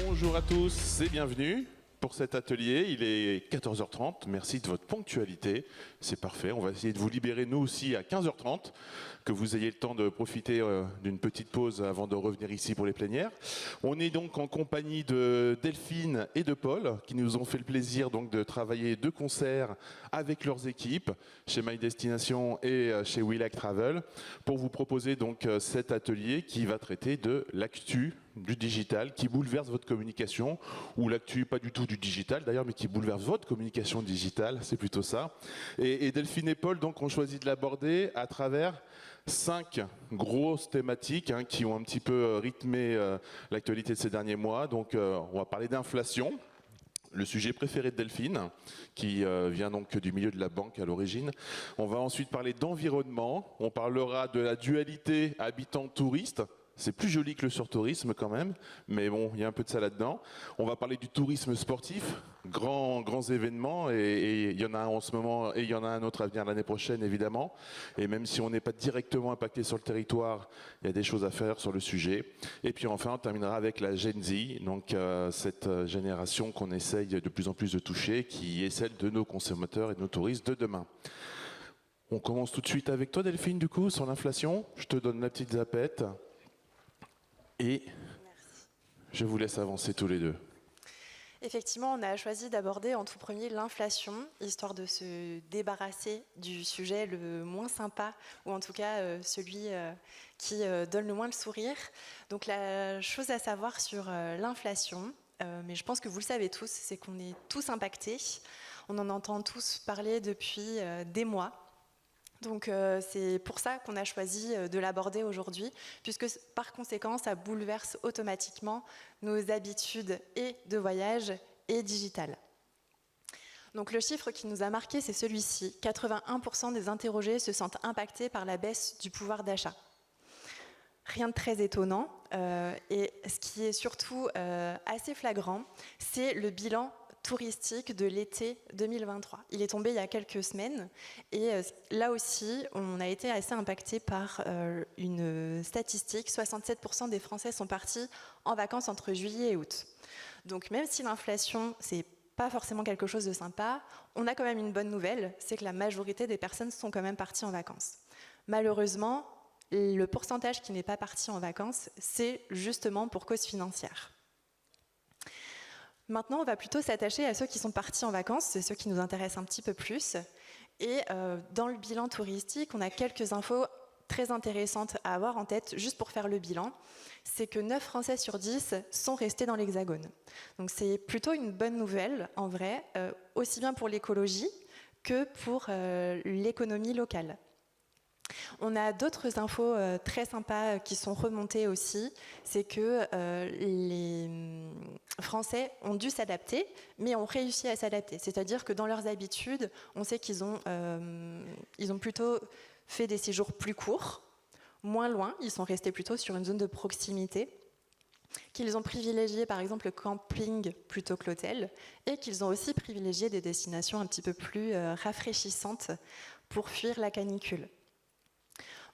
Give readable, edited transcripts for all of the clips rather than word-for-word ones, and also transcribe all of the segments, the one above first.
Bonjour à tous et bienvenue pour cet atelier. Il est 14h30. Merci de votre ponctualité. C'est parfait. On va essayer de vous libérer nous aussi à 15h30, que vous ayez le temps de profiter d'une petite pause avant de revenir ici pour les plénières. On est donc en compagnie de Delphine et de Paul qui nous ont fait le plaisir donc de travailler de concert avec leurs équipes chez My Destination et chez Willac Travel pour vous proposer donc cet atelier qui va traiter de l'actu du digital qui bouleverse votre communication, ou l'actu pas du tout du digital d'ailleurs, mais qui bouleverse votre communication digitale, c'est plutôt ça. Et Delphine et Paul donc ont choisi de l'aborder à travers 5 grosses thématiques qui ont un petit peu rythmé l'actualité de ces derniers mois. Donc on va parler d'inflation, le sujet préféré de Delphine, qui vient donc du milieu de la banque à l'origine. On va ensuite parler d'environnement, on parlera de la dualité habitant-touriste. C'est plus joli que le surtourisme quand même, mais bon, il y a un peu de ça là-dedans. On va parler du tourisme sportif, grands événements, et il y en a un en ce moment, et il y en a un autre à venir l'année prochaine, évidemment. Et même si on n'est pas directement impacté sur le territoire, il y a des choses à faire sur le sujet. Et puis enfin, on terminera avec la Gen Z, donc cette génération qu'on essaye de plus en plus de toucher, qui est celle de nos consommateurs et de nos touristes de demain. On commence tout de suite avec toi, Delphine, du coup, sur l'inflation. Je te donne la petite zapette. Et je vous laisse avancer tous les deux. Effectivement, on a choisi d'aborder en tout premier l'inflation, histoire de se débarrasser du sujet le moins sympa, ou en tout cas celui qui donne le moins le sourire. Donc la chose à savoir sur l'inflation, mais je pense que vous le savez tous, c'est qu'on est tous impactés. On en entend tous parler depuis des mois. Donc c'est pour ça qu'on a choisi de l'aborder aujourd'hui, puisque par conséquent, ça bouleverse automatiquement nos habitudes et de voyage et digital. Donc le chiffre qui nous a marqué, c'est celui-ci. 81% des interrogés se sentent impactés par la baisse du pouvoir d'achat. Rien de très étonnant. Et ce qui est surtout assez flagrant, c'est le bilan touristique de l'été 2023. Il est tombé il y a quelques semaines et là aussi, on a été assez impacté par une statistique. 67% des Français sont partis en vacances entre juillet et août. Donc même si l'inflation, c'est pas forcément quelque chose de sympa, on a quand même une bonne nouvelle, c'est que la majorité des personnes sont quand même parties en vacances. Malheureusement, le pourcentage qui n'est pas parti en vacances, c'est justement pour cause financière. Maintenant, on va plutôt s'attacher à ceux qui sont partis en vacances, c'est ceux qui nous intéressent un petit peu plus. Et dans le bilan touristique, on a quelques infos très intéressantes à avoir en tête, juste pour faire le bilan. C'est que 9 Français sur 10 sont restés dans l'Hexagone. Donc c'est plutôt une bonne nouvelle, en vrai, aussi bien pour l'écologie que pour l'économie locale. On a d'autres infos très sympas qui sont remontées aussi, c'est que les Français ont dû s'adapter, mais ont réussi à s'adapter. C'est-à-dire que dans leurs habitudes, on sait qu'ils ont plutôt fait des séjours plus courts, moins loin, ils sont restés plutôt sur une zone de proximité, qu'ils ont privilégié par exemple le camping plutôt que l'hôtel, et qu'ils ont aussi privilégié des destinations un petit peu plus rafraîchissantes pour fuir la canicule.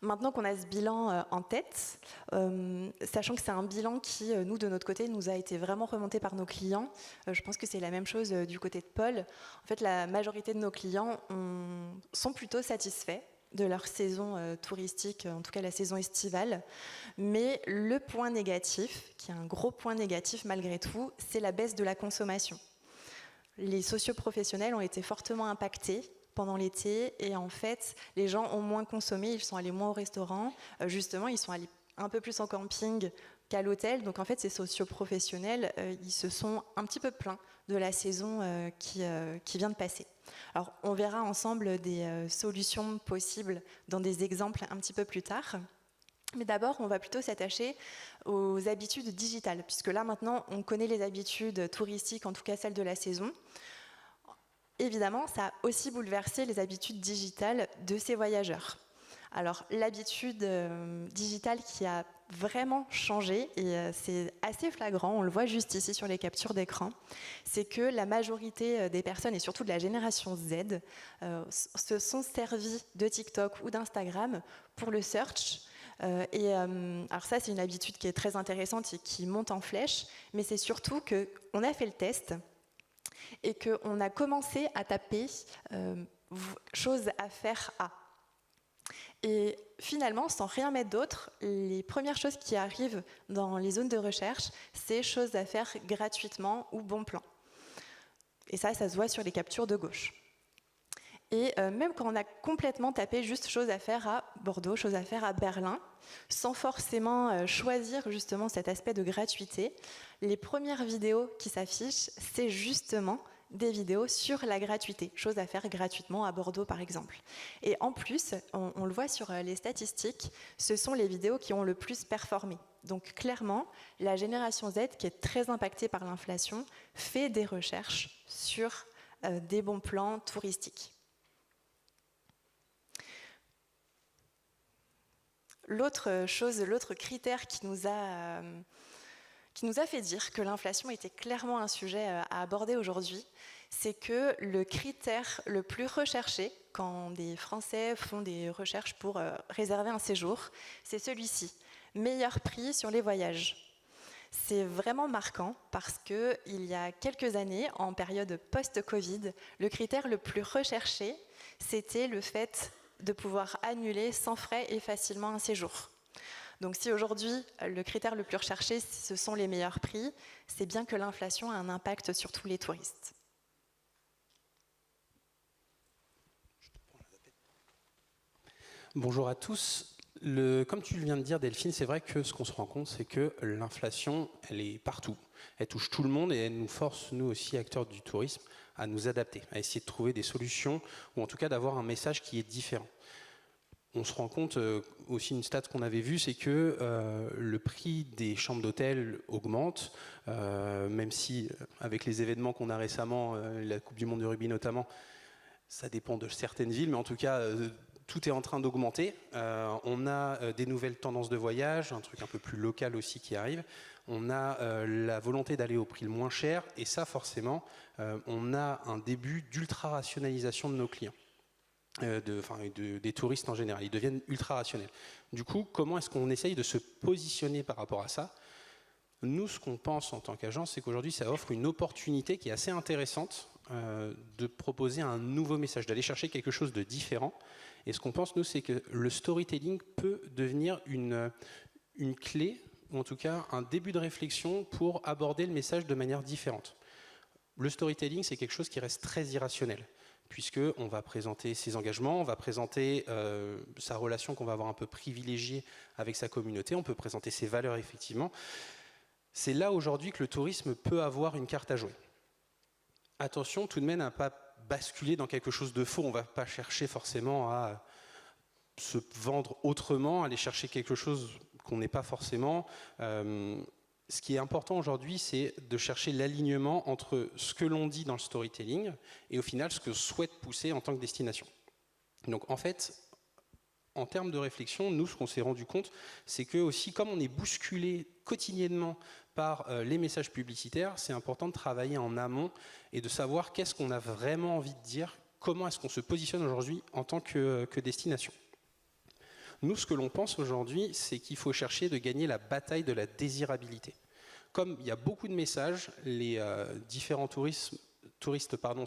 Maintenant qu'on a ce bilan en tête, sachant que c'est un bilan qui, nous, de notre côté, nous a été vraiment remonté par nos clients, je pense que c'est la même chose du côté de Paul. En fait, la majorité de nos clients sont plutôt satisfaits de leur saison touristique, en tout cas la saison estivale. Mais le point négatif, qui est un gros point négatif malgré tout, c'est la baisse de la consommation. Les socioprofessionnels ont été fortement impactés pendant l'été, et en fait, les gens ont moins consommé, ils sont allés moins au restaurant, justement, ils sont allés un peu plus en camping qu'à l'hôtel, donc en fait, ces socioprofessionnels, ils se sont un petit peu plaints de la saison qui vient de passer. Alors, on verra ensemble des solutions possibles dans des exemples un petit peu plus tard. Mais d'abord, on va plutôt s'attacher aux habitudes digitales, puisque là, maintenant, on connaît les habitudes touristiques, en tout cas celles de la saison. Évidemment, ça a aussi bouleversé les habitudes digitales de ces voyageurs. Alors, l'habitude digitale qui a vraiment changé, et c'est assez flagrant, on le voit juste ici sur les captures d'écran, c'est que la majorité des personnes, et surtout de la génération Z, se sont servies de TikTok ou d'Instagram pour le search, Alors ça, c'est une habitude qui est très intéressante et qui monte en flèche, mais c'est surtout qu'on a fait le test et qu'on a commencé à taper choses à faire à. Et finalement, sans rien mettre d'autre, les premières choses qui arrivent dans les zones de recherche, c'est choses à faire gratuitement ou bon plan. Et ça se voit sur les captures de gauche. Et même quand on a complètement tapé juste choses à faire à Bordeaux, choses à faire à Berlin, sans forcément choisir justement cet aspect de gratuité, les premières vidéos qui s'affichent, c'est justement des vidéos sur la gratuité, choses à faire gratuitement à Bordeaux par exemple. Et en plus, on le voit sur les statistiques, ce sont les vidéos qui ont le plus performé. Donc clairement, la génération Z, qui est très impactée par l'inflation, fait des recherches sur des bons plans touristiques. L'autre critère qui nous a fait dire que l'inflation était clairement un sujet à aborder aujourd'hui, c'est que le critère le plus recherché quand des Français font des recherches pour réserver un séjour, c'est celui-ci, meilleur prix sur les voyages. C'est vraiment marquant parce qu'il y a quelques années, en période post-Covid, le critère le plus recherché, c'était le fait de pouvoir annuler sans frais et facilement un séjour. Donc si aujourd'hui, le critère le plus recherché, ce sont les meilleurs prix, c'est bien que l'inflation a un impact sur tous les touristes. Bonjour à tous. Comme tu viens de dire, Delphine, c'est vrai que ce qu'on se rend compte, c'est que l'inflation, elle est partout. Elle touche tout le monde et elle nous force, nous aussi, acteurs du tourisme, à nous adapter, à essayer de trouver des solutions ou en tout cas d'avoir un message qui est différent. On se rend compte aussi, une stat qu'on avait vue, c'est que le prix des chambres d'hôtel augmente, même si avec les événements qu'on a récemment, la Coupe du Monde de rugby notamment, ça dépend de certaines villes, mais en tout cas, tout est en train d'augmenter. On a des nouvelles tendances de voyage, un truc un peu plus local aussi qui arrive. On a la volonté d'aller au prix le moins cher, et ça, forcément, on a un début d'ultra-rationalisation de nos clients. Des touristes en général, ils deviennent ultra rationnels. Du coup, comment est-ce qu'on essaye de se positionner par rapport à ça? Nous, ce qu'on pense en tant qu'agence, c'est qu'aujourd'hui, ça offre une opportunité qui est assez intéressante de proposer un nouveau message, d'aller chercher quelque chose de différent. Et ce qu'on pense, nous, c'est que le storytelling peut devenir une clé, ou en tout cas un début de réflexion pour aborder le message de manière différente. Le storytelling, c'est quelque chose qui reste très irrationnel, puisqu'on va présenter ses engagements, on va présenter sa relation qu'on va avoir un peu privilégiée avec sa communauté, on peut présenter ses valeurs effectivement. C'est là aujourd'hui que le tourisme peut avoir une carte à jouer. Attention tout de même à ne pas basculer dans quelque chose de faux, on ne va pas chercher forcément à se vendre autrement, aller chercher quelque chose qu'on n'est pas forcément. Ce qui est important aujourd'hui, c'est de chercher l'alignement entre ce que l'on dit dans le storytelling et au final ce que souhaite pousser en tant que destination. Donc en fait, en termes de réflexion, nous, ce qu'on s'est rendu compte, c'est que aussi, comme on est bousculé quotidiennement par les messages publicitaires, c'est important de travailler en amont et de savoir qu'est-ce qu'on a vraiment envie de dire, comment est-ce qu'on se positionne aujourd'hui en tant que destination. Nous, ce que l'on pense aujourd'hui, c'est qu'il faut chercher de gagner la bataille de la désirabilité. Comme il y a beaucoup de messages, les différents touristes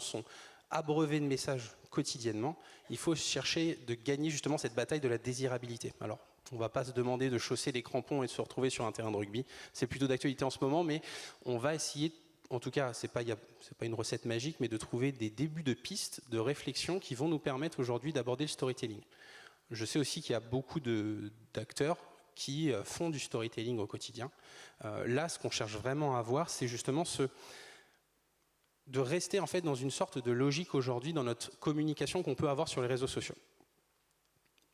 sont abreuvés de messages quotidiennement, il faut chercher de gagner justement cette bataille de la désirabilité. Alors, on ne va pas se demander de chausser les crampons et de se retrouver sur un terrain de rugby, c'est plutôt d'actualité en ce moment, mais on va essayer, en tout cas, c'est pas une recette magique, mais de trouver des débuts de pistes, de réflexion qui vont nous permettre aujourd'hui d'aborder le storytelling. Je sais aussi qu'il y a beaucoup d'acteurs qui font du storytelling au quotidien. Là, ce qu'on cherche vraiment à avoir, c'est justement de rester en fait dans une sorte de logique aujourd'hui dans notre communication qu'on peut avoir sur les réseaux sociaux.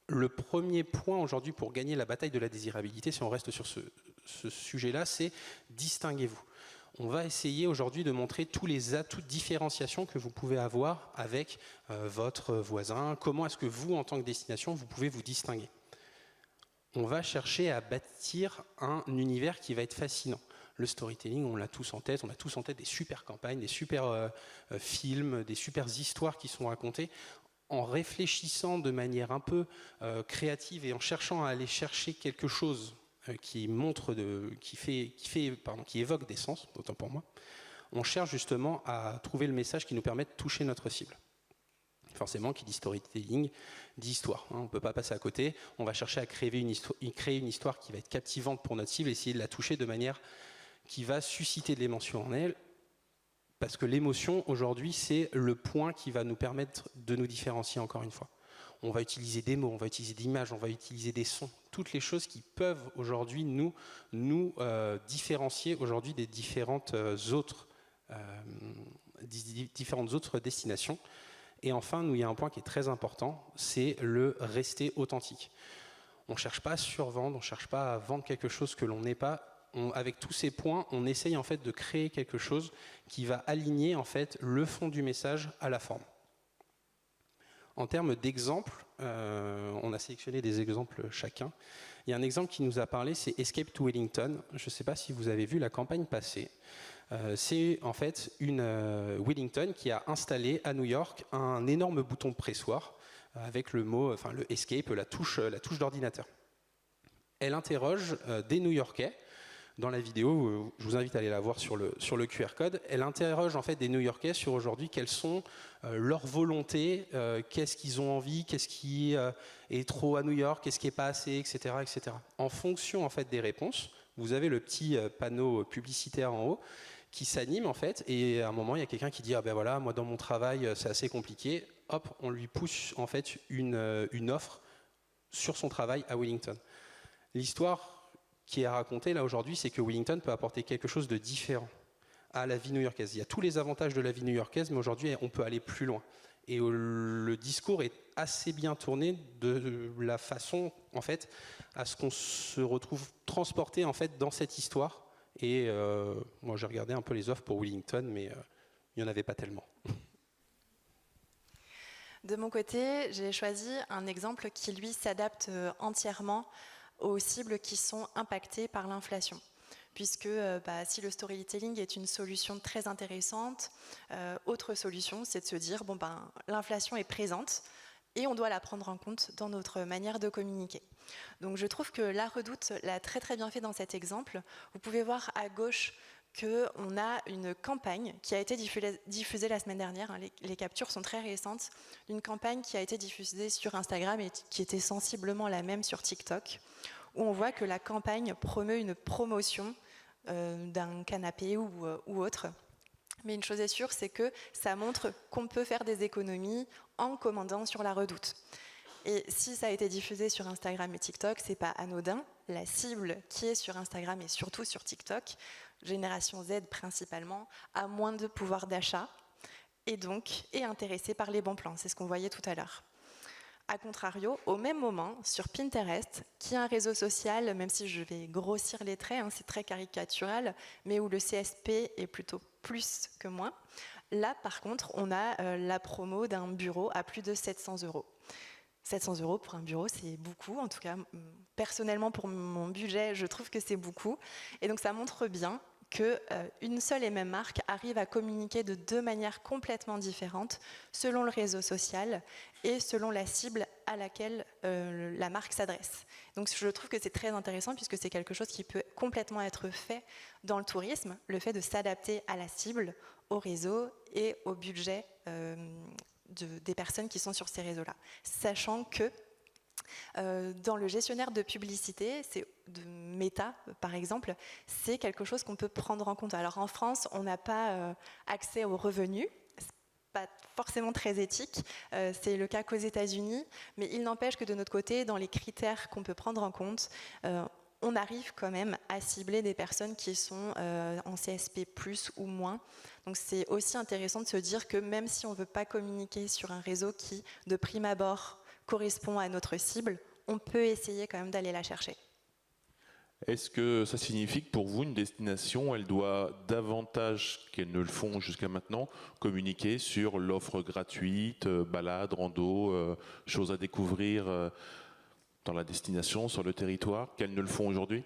Le premier point aujourd'hui pour gagner la bataille de la désirabilité, si on reste sur ce sujet-là, c'est distinguez-vous. On va essayer aujourd'hui de montrer tous les atouts de différenciation que vous pouvez avoir avec votre voisin. Comment est-ce que vous, en tant que destination, vous pouvez vous distinguer? On va chercher à bâtir un univers qui va être fascinant. Le storytelling, on l'a tous en tête. On a tous en tête des super campagnes, des super films, des super histoires qui sont racontées. en réfléchissant de manière un peu créative et en cherchant à aller chercher quelque chose qui évoque des sens, autant pour moi, on cherche justement à trouver le message qui nous permet de toucher notre cible. Forcément, qui dit storytelling, dit histoire. On ne peut pas passer à côté. On va chercher à créer une histoire qui va être captivante pour notre cible, essayer de la toucher de manière qui va susciter de l'émotion en elle. Parce que l'émotion, aujourd'hui, c'est le point qui va nous permettre de nous différencier encore une fois. On va utiliser des mots, on va utiliser des images, on va utiliser des sons. Toutes les choses qui peuvent aujourd'hui nous différencier aujourd'hui des différentes autres destinations. Et enfin, il y a un point qui est très important, c'est le rester authentique. On ne cherche pas à survendre, on ne cherche pas à vendre quelque chose que l'on n'est pas. Avec tous ces points, on essaye en fait de créer quelque chose qui va aligner en fait le fond du message à la forme. En termes d'exemples, on a sélectionné des exemples chacun. Il y a un exemple qui nous a parlé, c'est Escape to Wellington. Je ne sais pas si vous avez vu la campagne passée. C'est en fait une Wellington qui a installé à New York un énorme bouton pressoir avec le mot, enfin le Escape, la touche d'ordinateur. Elle interroge des New-Yorkais. Dans la vidéo, je vous invite à aller la voir sur le QR code. Elle interroge en fait des New-Yorkais sur aujourd'hui quelles sont leurs volontés, qu'est-ce qu'ils ont envie, qu'est-ce qui est trop à New York, qu'est-ce qui n'est pas assez, etc., etc. En fonction en fait des réponses, vous avez le petit panneau publicitaire en haut qui s'anime en fait, et à un moment il y a quelqu'un qui dit ah ben voilà, moi dans mon travail c'est assez compliqué. Hop, on lui pousse en fait une offre sur son travail à Wellington. L'histoire qui est racontée là aujourd'hui, c'est que Wellington peut apporter quelque chose de différent à la vie new-yorkaise. Il y a tous les avantages de la vie new-yorkaise, mais aujourd'hui on peut aller plus loin. Et le discours est assez bien tourné de la façon en fait à ce qu'on se retrouve transporté en fait dans cette histoire. Et moi j'ai regardé un peu les offres pour Wellington, mais il n'y en avait pas tellement. De mon côté, j'ai choisi un exemple qui, lui, s'adapte entièrement aux cibles qui sont impactées par l'inflation. Puisque si le storytelling est une solution très intéressante, autre solution, c'est de se dire, l'inflation est présente et on doit la prendre en compte dans notre manière de communiquer. Donc je trouve que La Redoute l'a très très bien fait dans cet exemple. Vous pouvez voir à gauche qu'on a une campagne qui a été diffusée la semaine dernière, les captures sont très récentes, d'une campagne qui a été diffusée sur Instagram et qui était sensiblement la même sur TikTok, où on voit que la campagne promeut une promotion d'un canapé ou autre. Mais une chose est sûre, c'est que ça montre qu'on peut faire des économies en commandant sur La Redoute. Et si ça a été diffusé sur Instagram et TikTok, c'est pas anodin. La cible qui est sur Instagram et surtout sur TikTok, génération Z principalement, a moins de pouvoir d'achat et donc est intéressée par les bons plans. C'est ce qu'on voyait tout à l'heure. A contrario, au même moment, sur Pinterest, qui est un réseau social, même si je vais grossir les traits, c'est très caricatural, mais où le CSP est plutôt plus que moins, là par contre, on a la promo d'un bureau à plus de 700 €. 700 € pour un bureau, c'est beaucoup. En tout cas, personnellement, pour mon budget, je trouve que c'est beaucoup. Et donc, ça montre bien qu'une seule et même marque arrive à communiquer de deux manières complètement différentes selon le réseau social et selon la cible à laquelle la marque s'adresse. Donc, je trouve que c'est très intéressant puisque c'est quelque chose qui peut complètement être fait dans le tourisme, le fait de s'adapter à la cible, au réseau et au budget des personnes qui sont sur ces réseaux-là. Sachant que dans le gestionnaire de publicité, de Meta par exemple, c'est quelque chose qu'on peut prendre en compte. Alors en France, on n'a pas accès aux revenus, c'est pas forcément très éthique, c'est le cas qu'aux États-Unis, mais il n'empêche que de notre côté, dans les critères qu'on peut prendre en compte, on arrive quand même à cibler des personnes qui sont en CSP+, ou moins. Donc c'est aussi intéressant de se dire que même si on ne veut pas communiquer sur un réseau qui, de prime abord, correspond à notre cible, on peut essayer quand même d'aller la chercher. Est-ce que ça signifie que pour vous, une destination, elle doit davantage qu'elle ne le font jusqu'à maintenant, communiquer sur l'offre gratuite, balade, rando, choses à découvrir dans la destination, sur le territoire, qu'elles ne le font aujourd'hui ?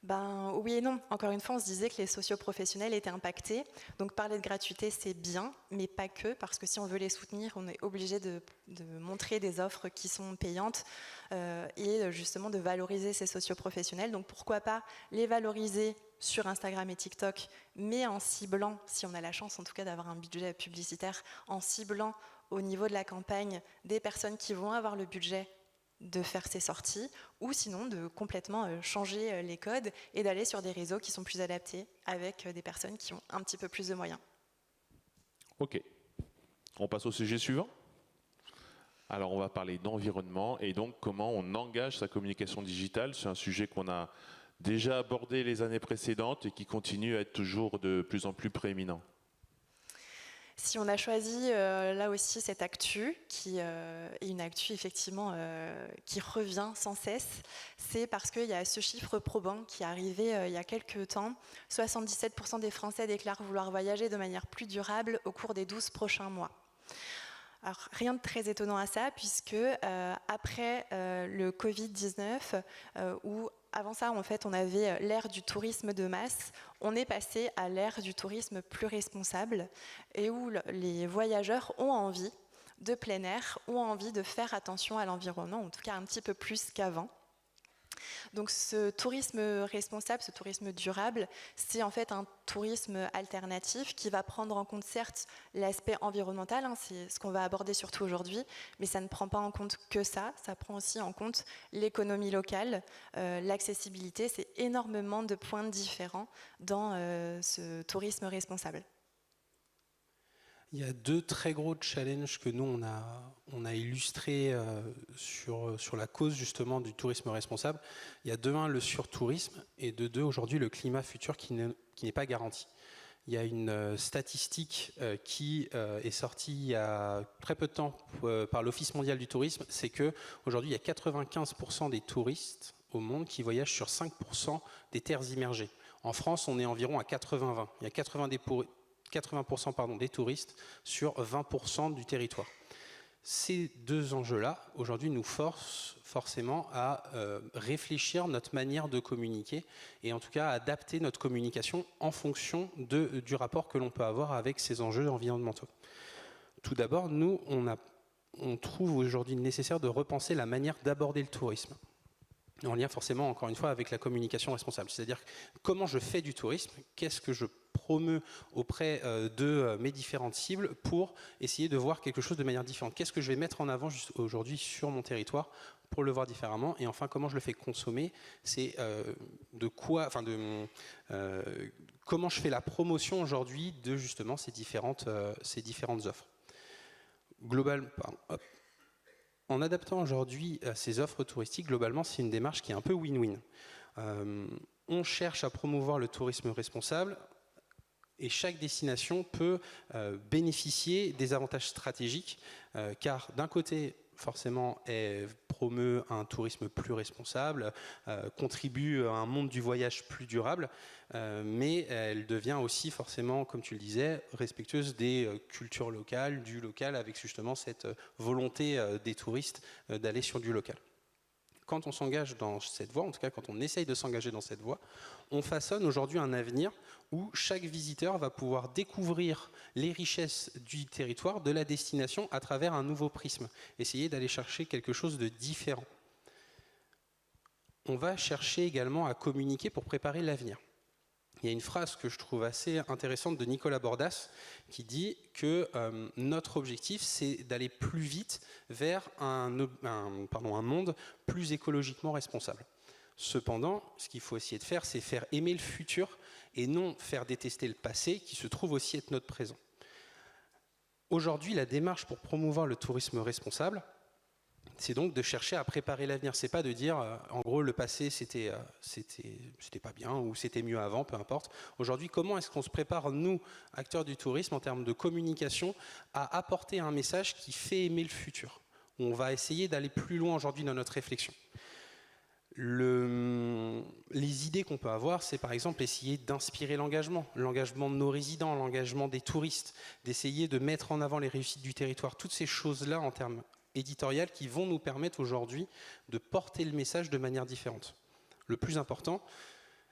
Ben, oui et non. Encore une fois, on se disait que les socioprofessionnels étaient impactés. Donc parler de gratuité, c'est bien, mais pas que, parce que si on veut les soutenir, on est obligé de montrer des offres qui sont payantes et justement de valoriser ces socioprofessionnels. Donc pourquoi pas les valoriser sur Instagram et TikTok, mais en ciblant, si on a la chance en tout cas d'avoir un budget publicitaire, en ciblant au niveau de la campagne des personnes qui vont avoir le budget de faire ces sorties, ou sinon de complètement changer les codes et d'aller sur des réseaux qui sont plus adaptés avec des personnes qui ont un petit peu plus de moyens. Ok. On passe au sujet suivant. Alors on va parler d'environnement et donc comment on engage sa communication digitale. C'est un sujet qu'on a déjà abordé les années précédentes et qui continue à être toujours de plus en plus prééminent. Si on a choisi là aussi cette actu, qui est une actu effectivement qui revient sans cesse, c'est parce qu'il y a ce chiffre probant qui est arrivé il y a quelques temps. 77% des Français déclarent vouloir voyager de manière plus durable au cours des 12 prochains mois. Alors, rien de très étonnant à ça, puisque après le Covid-19, où avant ça, en fait, on avait l'ère du tourisme de masse. On est passé à l'ère du tourisme plus responsable et où les voyageurs ont envie de plein air, ont envie de faire attention à l'environnement, en tout cas un petit peu plus qu'avant. Donc ce tourisme responsable, ce tourisme durable, c'est en fait un tourisme alternatif qui va prendre en compte certes l'aspect environnemental, c'est ce qu'on va aborder surtout aujourd'hui, mais ça ne prend pas en compte que ça prend aussi en compte l'économie locale, l'accessibilité, c'est énormément de points différents dans ce tourisme responsable. Il y a deux très gros challenges que nous, on a illustrés sur la cause justement du tourisme responsable. Il y a de un, le surtourisme, et de deux, aujourd'hui, le climat futur qui n'est pas garanti. Il y a une statistique qui est sortie il y a très peu de temps par l'Office mondial du tourisme, c'est qu'aujourd'hui, il y a 95% des touristes au monde qui voyagent sur 5% des terres immergées. En France, on est environ à 80-20. Il y a 80% des touristes sur 20% du territoire. Ces deux enjeux-là, aujourd'hui, nous forcent forcément à réfléchir notre manière de communiquer et en tout cas à adapter notre communication en fonction du rapport que l'on peut avoir avec ces enjeux environnementaux. Tout d'abord, nous, on trouve aujourd'hui nécessaire de repenser la manière d'aborder le tourisme, en lien forcément, encore une fois, avec la communication responsable. C'est-à-dire comment je fais du tourisme, qu'est-ce que je promeut auprès de mes différentes cibles pour essayer de voir quelque chose de manière différente. Qu'est-ce que je vais mettre en avant aujourd'hui sur mon territoire pour le voir différemment, et enfin comment je le fais consommer, c'est comment je fais la promotion aujourd'hui de justement ces différentes offres. En adaptant aujourd'hui ces offres touristiques, globalement, c'est une démarche qui est un peu win-win. On cherche à promouvoir le tourisme responsable et chaque destination peut bénéficier des avantages stratégiques car d'un côté, forcément, elle promeut un tourisme plus responsable, contribue à un monde du voyage plus durable, mais elle devient aussi forcément, comme tu le disais, respectueuse des cultures locales, du local, avec justement cette volonté des touristes d'aller sur du local. Quand on s'engage dans cette voie, en tout cas quand on essaye de s'engager dans cette voie, on façonne aujourd'hui un avenir où chaque visiteur va pouvoir découvrir les richesses du territoire, de la destination, à travers un nouveau prisme. Essayer d'aller chercher quelque chose de différent. On va chercher également à communiquer pour préparer l'avenir. Il y a une phrase que je trouve assez intéressante de Nicolas Bordas qui dit que notre objectif, c'est d'aller plus vite vers un monde plus écologiquement responsable. Cependant, ce qu'il faut essayer de faire, c'est faire aimer le futur et non faire détester le passé qui se trouve aussi être notre présent. Aujourd'hui, la démarche pour promouvoir le tourisme responsable, c'est donc de chercher à préparer l'avenir. C'est pas de dire, en gros, le passé, c'était pas bien ou c'était mieux avant, peu importe. Aujourd'hui, comment est-ce qu'on se prépare, nous, acteurs du tourisme, en termes de communication, à apporter un message qui fait aimer le futur? On va essayer d'aller plus loin aujourd'hui dans notre réflexion. Les idées qu'on peut avoir, c'est par exemple essayer d'inspirer l'engagement de nos résidents, l'engagement des touristes, d'essayer de mettre en avant les réussites du territoire, toutes ces choses-là en termes éditorial qui vont nous permettre aujourd'hui de porter le message de manière différente. Le plus important,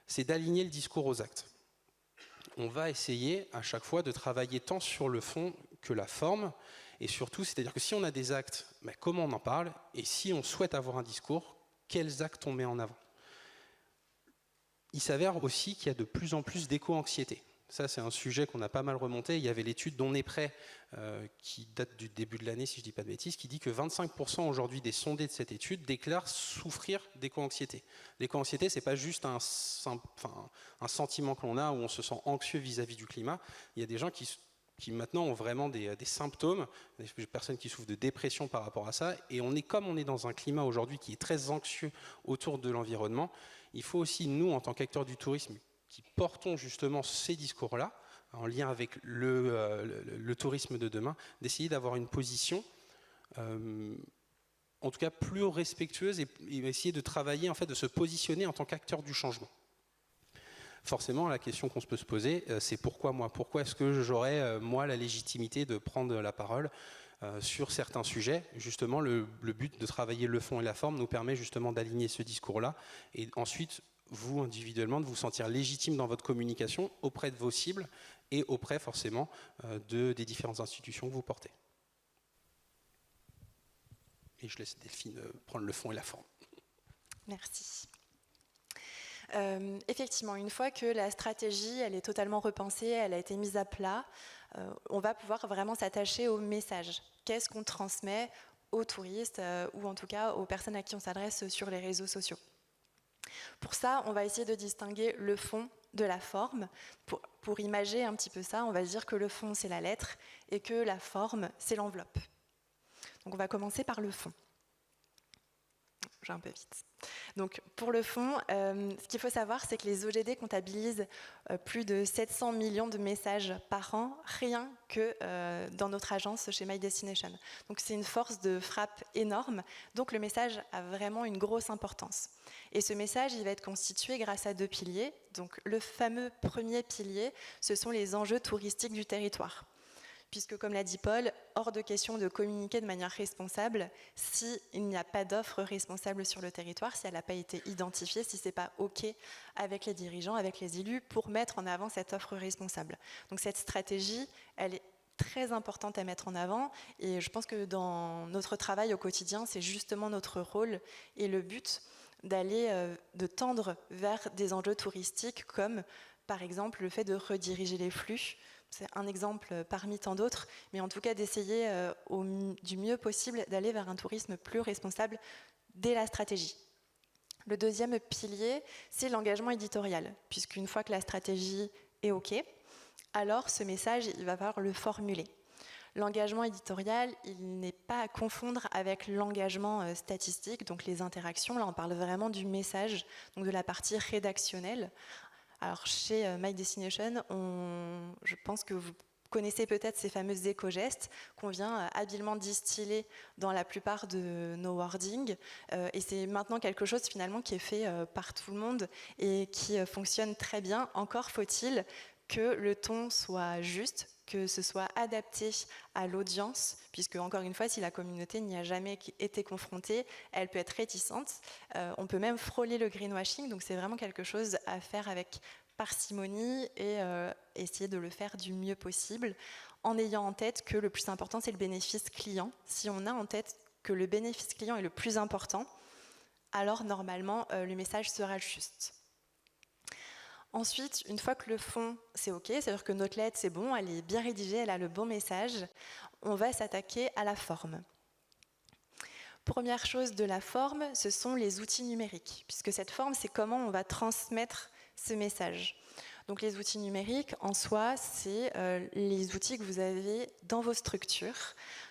c'est d'aligner le discours aux actes. On va essayer à chaque fois de travailler tant sur le fond que la forme, et surtout, c'est-à-dire que si on a des actes, comment on en parle, et si on souhaite avoir un discours, quels actes on met en avant. Il s'avère aussi qu'il y a de plus en plus d'éco-anxiété. Ça, c'est un sujet qu'on a pas mal remonté. Il y avait l'étude d'On est prêt, qui date du début de l'année, si je ne dis pas de bêtises, qui dit que 25% aujourd'hui des sondés de cette étude déclarent souffrir d'éco-anxiété. L'éco-anxiété, ce n'est pas juste un sentiment que l'on a où on se sent anxieux vis-à-vis du climat. Il y a des gens qui maintenant ont vraiment des symptômes, des personnes qui souffrent de dépression par rapport à ça. Et comme on est dans un climat aujourd'hui qui est très anxieux autour de l'environnement, il faut aussi, nous, en tant qu'acteurs du tourisme, qui portons justement ces discours-là, en lien avec le tourisme de demain, d'essayer d'avoir une position, en tout cas plus respectueuse, et essayer de travailler, en fait, de se positionner en tant qu'acteur du changement. Forcément, la question qu'on peut se poser, c'est pourquoi moi ? Pourquoi est-ce que j'aurais, moi, la légitimité de prendre la parole sur certains sujets ? Justement, le but de travailler le fond et la forme nous permet justement d'aligner ce discours-là, et ensuite, vous, individuellement, de vous sentir légitime dans votre communication auprès de vos cibles et auprès, forcément, des différentes institutions que vous portez. Et je laisse Delphine prendre le fond et la forme. Merci. Effectivement, une fois que la stratégie elle est totalement repensée, elle a été mise à plat, on va pouvoir vraiment s'attacher au message. Qu'est-ce qu'on transmet aux touristes ou en tout cas aux personnes à qui on s'adresse sur les réseaux sociaux. Pour ça, on va essayer de distinguer le fond de la forme. Pour imager un petit peu ça, on va dire que le fond, c'est la lettre et que la forme, c'est l'enveloppe. Donc on va commencer par le fond. J'ai un peu vite. Donc pour le fond, ce qu'il faut savoir, c'est que les OGD comptabilisent plus de 700 millions de messages par an, rien que dans notre agence chez My Destination. Donc c'est une force de frappe énorme. Donc le message a vraiment une grosse importance. Et ce message, il va être constitué grâce à 2 piliers. Donc le fameux premier pilier, ce sont les enjeux touristiques du territoire. Puisque, comme l'a dit Paul, hors de question de communiquer de manière responsable s'il n'y a pas d'offre responsable sur le territoire, si elle n'a pas été identifiée, si ce n'est pas OK avec les dirigeants, avec les élus, pour mettre en avant cette offre responsable. Donc cette stratégie, elle est très importante à mettre en avant, et je pense que dans notre travail au quotidien, c'est justement notre rôle et le but de tendre vers des enjeux touristiques comme, par exemple, le fait de rediriger les flux. C'est un exemple parmi tant d'autres, mais en tout cas d'essayer du mieux possible d'aller vers un tourisme plus responsable dès la stratégie. Le deuxième pilier, c'est l'engagement éditorial, puisqu'une fois que la stratégie est OK, alors ce message, il va falloir le formuler. L'engagement éditorial, il n'est pas à confondre avec l'engagement statistique, donc les interactions. Là, on parle vraiment du message, donc de la partie rédactionnelle. Alors chez My Destination, je pense que vous connaissez peut-être ces fameux éco-gestes qu'on vient habilement distiller dans la plupart de nos wordings. Et c'est maintenant quelque chose finalement qui est fait par tout le monde et qui fonctionne très bien. Encore faut-il que le ton soit juste, que ce soit adapté à l'audience, puisque encore une fois, si la communauté n'y a jamais été confrontée, elle peut être réticente. On peut même frôler le greenwashing, donc c'est vraiment quelque chose à faire avec parcimonie et essayer de le faire du mieux possible, en ayant en tête que le plus important, c'est le bénéfice client. Si on a en tête que le bénéfice client est le plus important, alors normalement, le message sera juste. Ensuite, une fois que le fond, c'est OK, c'est-à-dire que notre lettre, c'est bon, elle est bien rédigée, elle a le bon message, on va s'attaquer à la forme. Première chose de la forme, ce sont les outils numériques, puisque cette forme, c'est comment on va transmettre ce message. Donc les outils numériques, en soi, c'est les outils que vous avez dans vos structures.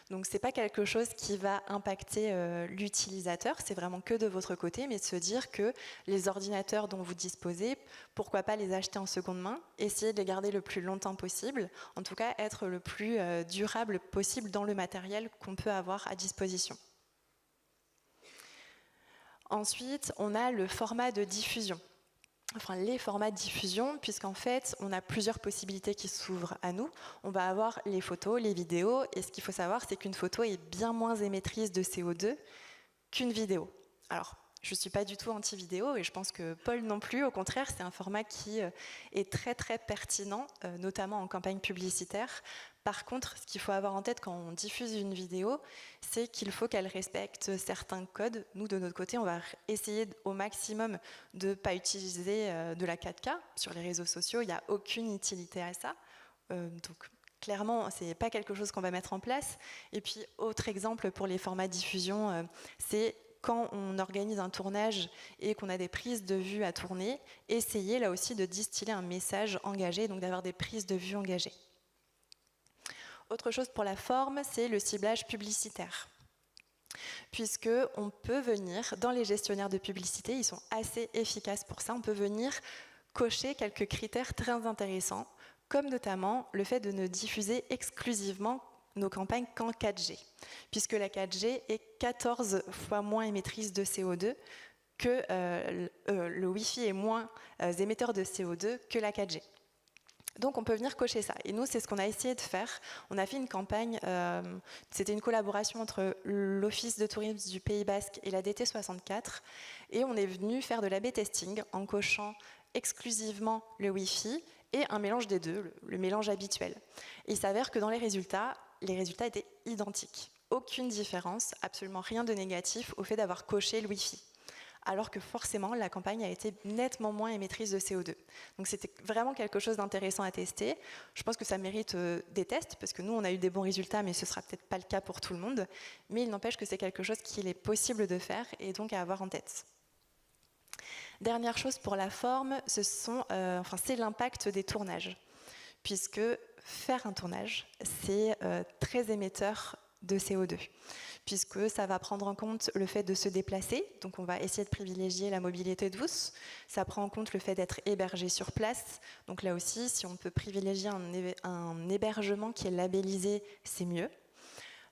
Donc ce n'est pas quelque chose qui va impacter l'utilisateur, c'est vraiment que de votre côté, mais de se dire que les ordinateurs dont vous disposez, pourquoi pas les acheter en seconde main, essayer de les garder le plus longtemps possible, en tout cas être le plus durable possible dans le matériel qu'on peut avoir à disposition. Ensuite, on a le format de diffusion. Enfin, les formats de diffusion, puisqu'en fait, on a plusieurs possibilités qui s'ouvrent à nous. On va avoir les photos, les vidéos, et ce qu'il faut savoir, c'est qu'une photo est bien moins émettrice de CO2 qu'une vidéo. Alors, Je ne suis pas du tout anti-vidéo et je pense que Paul non plus. Au contraire, c'est un format qui est très très pertinent, notamment en campagne publicitaire. Par contre, ce qu'il faut avoir en tête quand on diffuse une vidéo, c'est qu'il faut qu'elle respecte certains codes. Nous, de notre côté, on va essayer au maximum de ne pas utiliser de la 4K sur les réseaux sociaux. Il n'y a aucune utilité à ça. Donc, clairement, ce n'est pas quelque chose qu'on va mettre en place. Et puis, autre exemple pour les formats diffusion, c'est quand on organise un tournage et qu'on a des prises de vue à tourner, essayez là aussi de distiller un message engagé, donc d'avoir des prises de vue engagées. Autre chose pour la forme, c'est le ciblage publicitaire. Puisqu'on peut venir, dans les gestionnaires de publicité, ils sont assez efficaces pour ça, on peut venir cocher quelques critères très intéressants, comme notamment le fait de ne diffuser exclusivement nos campagnes qu'en 4G, puisque la 4G est 14 fois moins émettrice de CO2 que le Wi-Fi est moins émetteur de CO2 que la 4G. Donc on peut venir cocher ça. Et nous, c'est ce qu'on a essayé de faire. On a fait une campagne, c'était une collaboration entre l'Office de tourisme du Pays Basque et la DT64, et on est venu faire de l'A/B testing en cochant exclusivement le Wi-Fi et un mélange des deux, le mélange habituel. Et il s'avère que dans les résultats étaient identiques. Aucune différence, absolument rien de négatif au fait d'avoir coché le Wi-Fi. Alors que forcément, la campagne a été nettement moins émettrice de CO2. Donc c'était vraiment quelque chose d'intéressant à tester. Je pense que ça mérite des tests, parce que nous, on a eu des bons résultats, mais ce ne sera peut-être pas le cas pour tout le monde. Mais il n'empêche que c'est quelque chose qu'il est possible de faire, et donc à avoir en tête. Dernière chose pour la forme, c'est l'impact des tournages. Puisque faire un tournage, c'est très émetteur de CO2, puisque ça va prendre en compte le fait de se déplacer, donc on va essayer de privilégier la mobilité douce, ça prend en compte le fait d'être hébergé sur place, donc là aussi, si on peut privilégier un hébergement qui est labellisé, c'est mieux.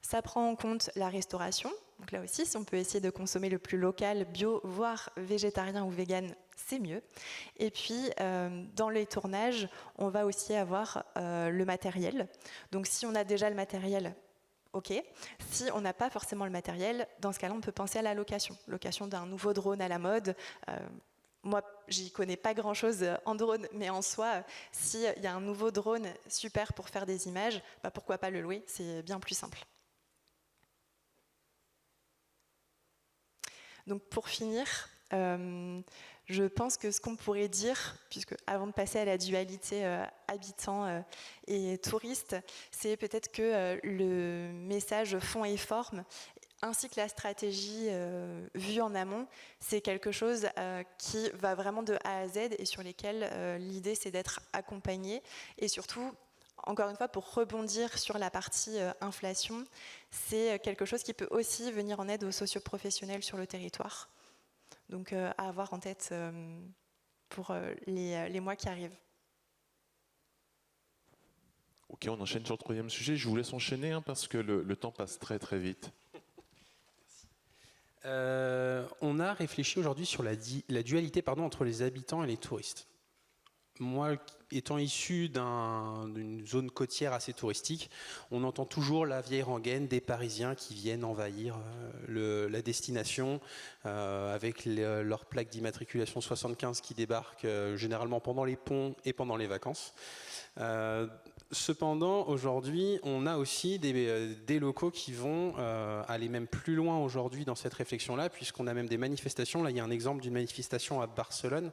Ça prend en compte la restauration, donc là aussi, si on peut essayer de consommer le plus local, bio, voire végétarien ou vegan, c'est mieux. Et puis, dans les tournages, on va aussi avoir le matériel. Donc, si on a déjà le matériel, ok. Si on n'a pas forcément le matériel, dans ce cas-là, on peut penser à la location. Location d'un nouveau drone à la mode. Moi, j'y connais pas grand-chose en drone, mais en soi, s'il y a un nouveau drone super pour faire des images, bah pourquoi pas le louer, c'est bien plus simple. Donc pour finir, je pense que ce qu'on pourrait dire, puisque avant de passer à la dualité habitants et touristes, c'est peut-être que le message fond et forme, ainsi que la stratégie vue en amont, c'est quelque chose qui va vraiment de A à Z et sur lesquels l'idée c'est d'être accompagné et surtout, encore une fois, pour rebondir sur la partie inflation, c'est quelque chose qui peut aussi venir en aide aux socioprofessionnels sur le territoire. Donc à avoir en tête pour les mois qui arrivent. Ok, on enchaîne sur le troisième sujet. Je vous laisse enchaîner parce que le temps passe très très vite. On a réfléchi aujourd'hui sur la dualité entre les habitants et les touristes. Moi, étant issu d'une zone côtière assez touristique, on entend toujours la vieille rengaine des Parisiens qui viennent envahir la destination avec leurs plaques d'immatriculation 75 qui débarquent généralement pendant les ponts et pendant les vacances. Cependant, aujourd'hui, on a aussi des locaux qui vont aller même plus loin aujourd'hui dans cette réflexion-là, puisqu'on a même des manifestations. Là, il y a un exemple d'une manifestation à Barcelone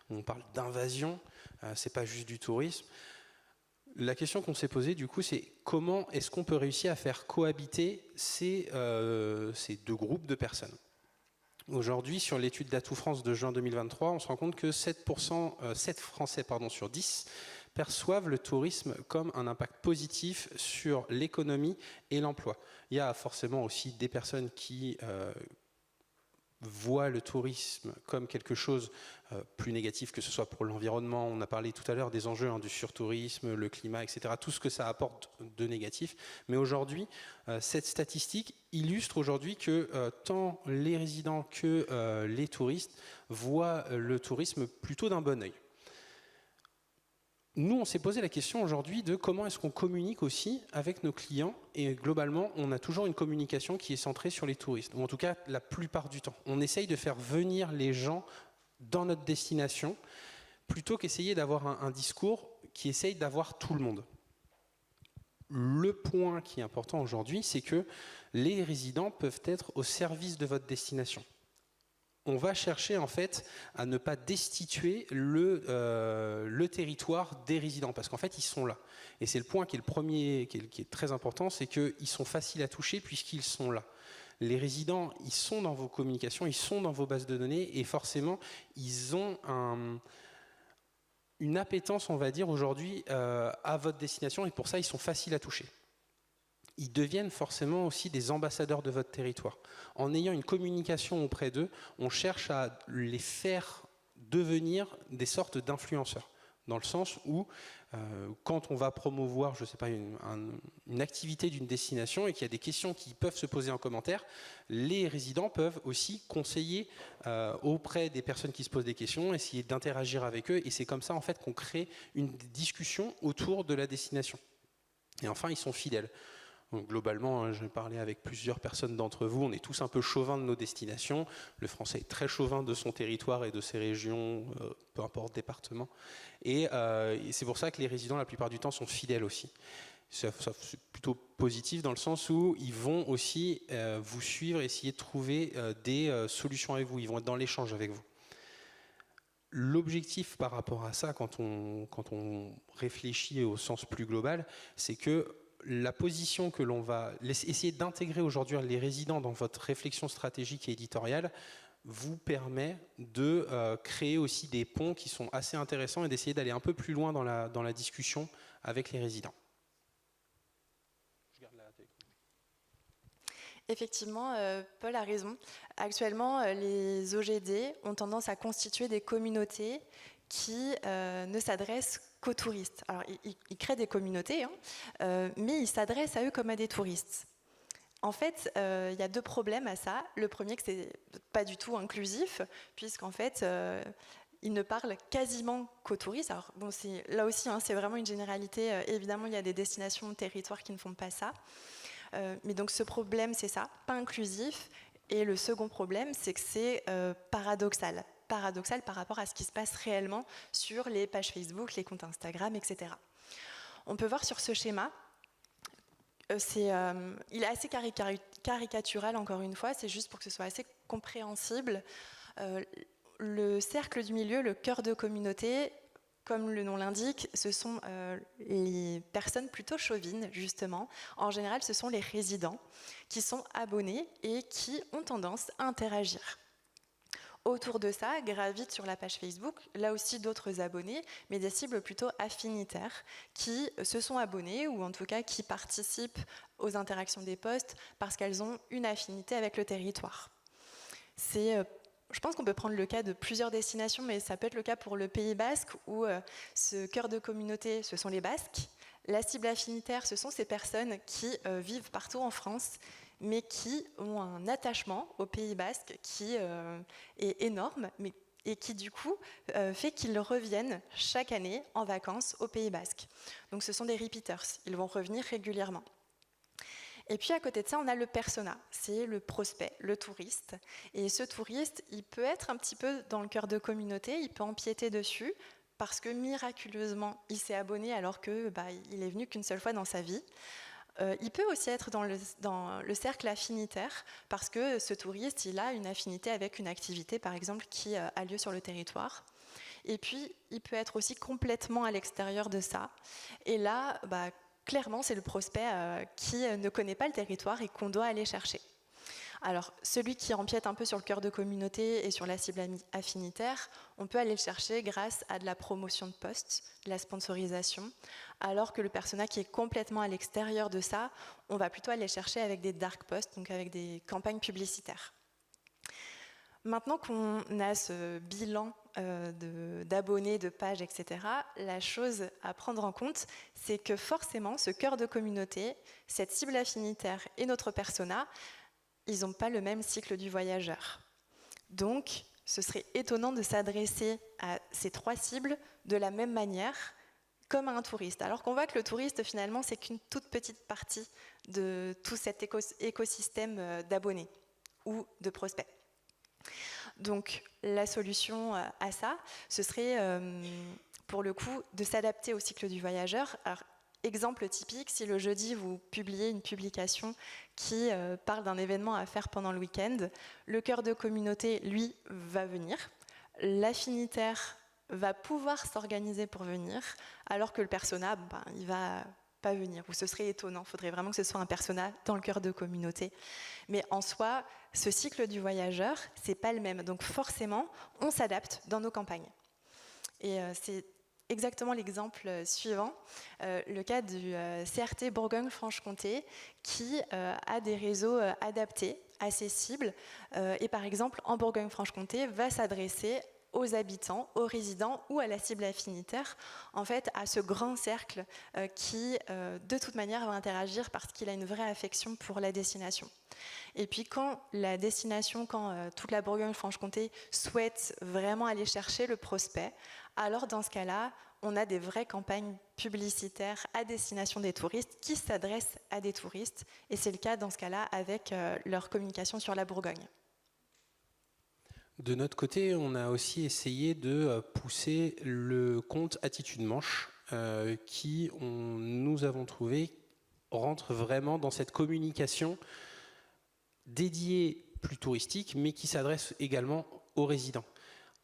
où on parle d'invasion. C'est pas juste du tourisme. La question qu'on s'est posée, du coup, c'est comment est-ce qu'on peut réussir à faire cohabiter ces deux groupes de personnes. Aujourd'hui, sur l'étude d'Atout France de juin 2023, on se rend compte que 7 Français sur 10 perçoivent le tourisme comme un impact positif sur l'économie et l'emploi. Il y a forcément aussi des personnes qui voient le tourisme comme quelque chose plus négatif, que ce soit pour l'environnement. On a parlé tout à l'heure des enjeux du surtourisme, le climat, etc., tout ce que ça apporte de négatif. Mais aujourd'hui, cette statistique illustre aujourd'hui que tant les résidents que les touristes voient le tourisme plutôt d'un bon œil. Nous, on s'est posé la question aujourd'hui de comment est-ce qu'on communique aussi avec nos clients. Et globalement, on a toujours une communication qui est centrée sur les touristes, ou en tout cas la plupart du temps. On essaye de faire venir les gens dans notre destination, plutôt qu'essayer d'avoir un discours qui essaye d'avoir tout le monde. Le point qui est important aujourd'hui, c'est que les résidents peuvent être au service de votre destination. On va chercher en fait à ne pas destituer le territoire des résidents, parce qu'en fait ils sont là. Et c'est le point qui est le premier, qui est très important, c'est qu'ils sont faciles à toucher puisqu'ils sont là. Les résidents, ils sont dans vos communications, ils sont dans vos bases de données, et forcément ils ont une appétence, on va dire aujourd'hui, à votre destination, et pour ça ils sont faciles à toucher. Ils deviennent forcément aussi des ambassadeurs de votre territoire. En ayant une communication auprès d'eux, on cherche à les faire devenir des sortes d'influenceurs. Dans le sens où, quand on va promouvoir, je sais pas, une activité d'une destination et qu'il y a des questions qui peuvent se poser en commentaire, les résidents peuvent aussi conseiller auprès des personnes qui se posent des questions, essayer d'interagir avec eux, et c'est comme ça en fait qu'on crée une discussion autour de la destination. Et enfin, ils sont fidèles. Donc, globalement, j'ai parlé avec plusieurs personnes d'entre vous, on est tous un peu chauvins de nos destinations. Le Français est très chauvin de son territoire et de ses régions, peu importe département. Et c'est pour ça que les résidents, la plupart du temps, sont fidèles aussi. C'est plutôt positif dans le sens où ils vont aussi vous suivre, essayer de trouver des solutions avec vous. Ils vont être dans l'échange avec vous. L'objectif par rapport à ça, quand on réfléchit au sens plus global, c'est que la position que l'on va essayer d'intégrer aujourd'hui les résidents dans votre réflexion stratégique et éditoriale vous permet de créer aussi des ponts qui sont assez intéressants et d'essayer d'aller un peu plus loin dans la discussion avec les résidents. Effectivement, Paul a raison. Actuellement, les OGD ont tendance à constituer des communautés qui ne s'adressent qu'aux touristes. Alors, ils créent des communautés, mais ils s'adressent à eux comme à des touristes. En fait, il y a deux problèmes à ça. Le premier, que c'est pas du tout inclusif, puisqu'en fait, ils ne parlent quasiment qu'aux touristes. Alors, bon, là aussi, c'est vraiment une généralité. Évidemment, il y a des destinations, territoires qui ne font pas ça. Mais donc, ce problème, c'est ça, pas inclusif. Et le second problème, c'est que c'est paradoxal par rapport à ce qui se passe réellement sur les pages Facebook, les comptes Instagram, etc. On peut voir sur ce schéma, il est assez caricatural, encore une fois, c'est juste pour que ce soit assez compréhensible. Le cercle du milieu, le cœur de communauté, comme le nom l'indique, ce sont les personnes plutôt chauvines, justement. En général, ce sont les résidents qui sont abonnés et qui ont tendance à interagir. Autour de ça, gravitent sur la page Facebook, là aussi d'autres abonnés, mais des cibles plutôt affinitaires, qui se sont abonnés, ou en tout cas qui participent aux interactions des posts parce qu'elles ont une affinité avec le territoire. Je pense qu'on peut prendre le cas de plusieurs destinations, mais ça peut être le cas pour le Pays Basque, où ce cœur de communauté, ce sont les Basques. La cible affinitaire, ce sont ces personnes qui vivent partout en France, mais qui ont un attachement au Pays Basque qui est énorme, et qui du coup fait qu'ils reviennent chaque année en vacances au Pays Basque. Donc ce sont des repeaters, ils vont revenir régulièrement. Et puis à côté de ça, on a le persona, c'est le prospect, le touriste. Et ce touriste, il peut être un petit peu dans le cœur de communauté, il peut empiéter dessus, parce que miraculeusement, il s'est abonné alors qu'il est venu qu'une seule fois dans sa vie. Il peut aussi être dans le cercle affinitaire, parce que ce touriste, il a une affinité avec une activité, par exemple, qui a lieu sur le territoire. Et puis, il peut être aussi complètement à l'extérieur de ça. Et là, clairement, c'est le prospect qui ne connaît pas le territoire et qu'on doit aller chercher. Alors, celui qui empiète un peu sur le cœur de communauté et sur la cible affinitaire, on peut aller le chercher grâce à de la promotion de posts, de la sponsorisation, alors que le persona qui est complètement à l'extérieur de ça, on va plutôt aller le chercher avec des dark posts, donc avec des campagnes publicitaires. Maintenant qu'on a ce bilan d'abonnés, de pages, etc., la chose à prendre en compte, c'est que forcément, ce cœur de communauté, cette cible affinitaire et notre persona, ils n'ont pas le même cycle du voyageur. Donc, ce serait étonnant de s'adresser à ces trois cibles de la même manière comme un touriste. Alors qu'on voit que le touriste, finalement, c'est qu'une toute petite partie de tout cet écosystème d'abonnés ou de prospects. Donc, la solution à ça, ce serait, pour le coup, de s'adapter au cycle du voyageur. Alors, exemple typique, si le jeudi, vous publiez une publication qui parle d'un événement à faire pendant le week-end, le cœur de communauté, lui, va venir. L'affinitaire va pouvoir s'organiser pour venir, alors que le persona, il va pas venir, ou ce serait étonnant, il faudrait vraiment que ce soit un persona dans le cœur de communauté. Mais en soi, ce cycle du voyageur, c'est pas le même, donc forcément, on s'adapte dans nos campagnes. Et c'est exactement l'exemple suivant, le cas du CRT Bourgogne-Franche-Comté, qui a des réseaux adaptés, accessibles, et par exemple, en Bourgogne-Franche-Comté, va s'adresser aux habitants, aux résidents ou à la cible affinitaire, en fait, à ce grand cercle qui, de toute manière, va interagir parce qu'il a une vraie affection pour la destination. Et puis quand la destination, quand toute la Bourgogne-Franche-Comté souhaite vraiment aller chercher le prospect, alors dans ce cas-là, on a des vraies campagnes publicitaires à destination des touristes qui s'adressent à des touristes, et c'est le cas dans ce cas-là avec leur communication sur la Bourgogne. De notre côté, on a aussi essayé de pousser le compte Attitude Manche, qui, nous avons trouvé, rentre vraiment dans cette communication dédiée plus touristique, mais qui s'adresse également aux résidents.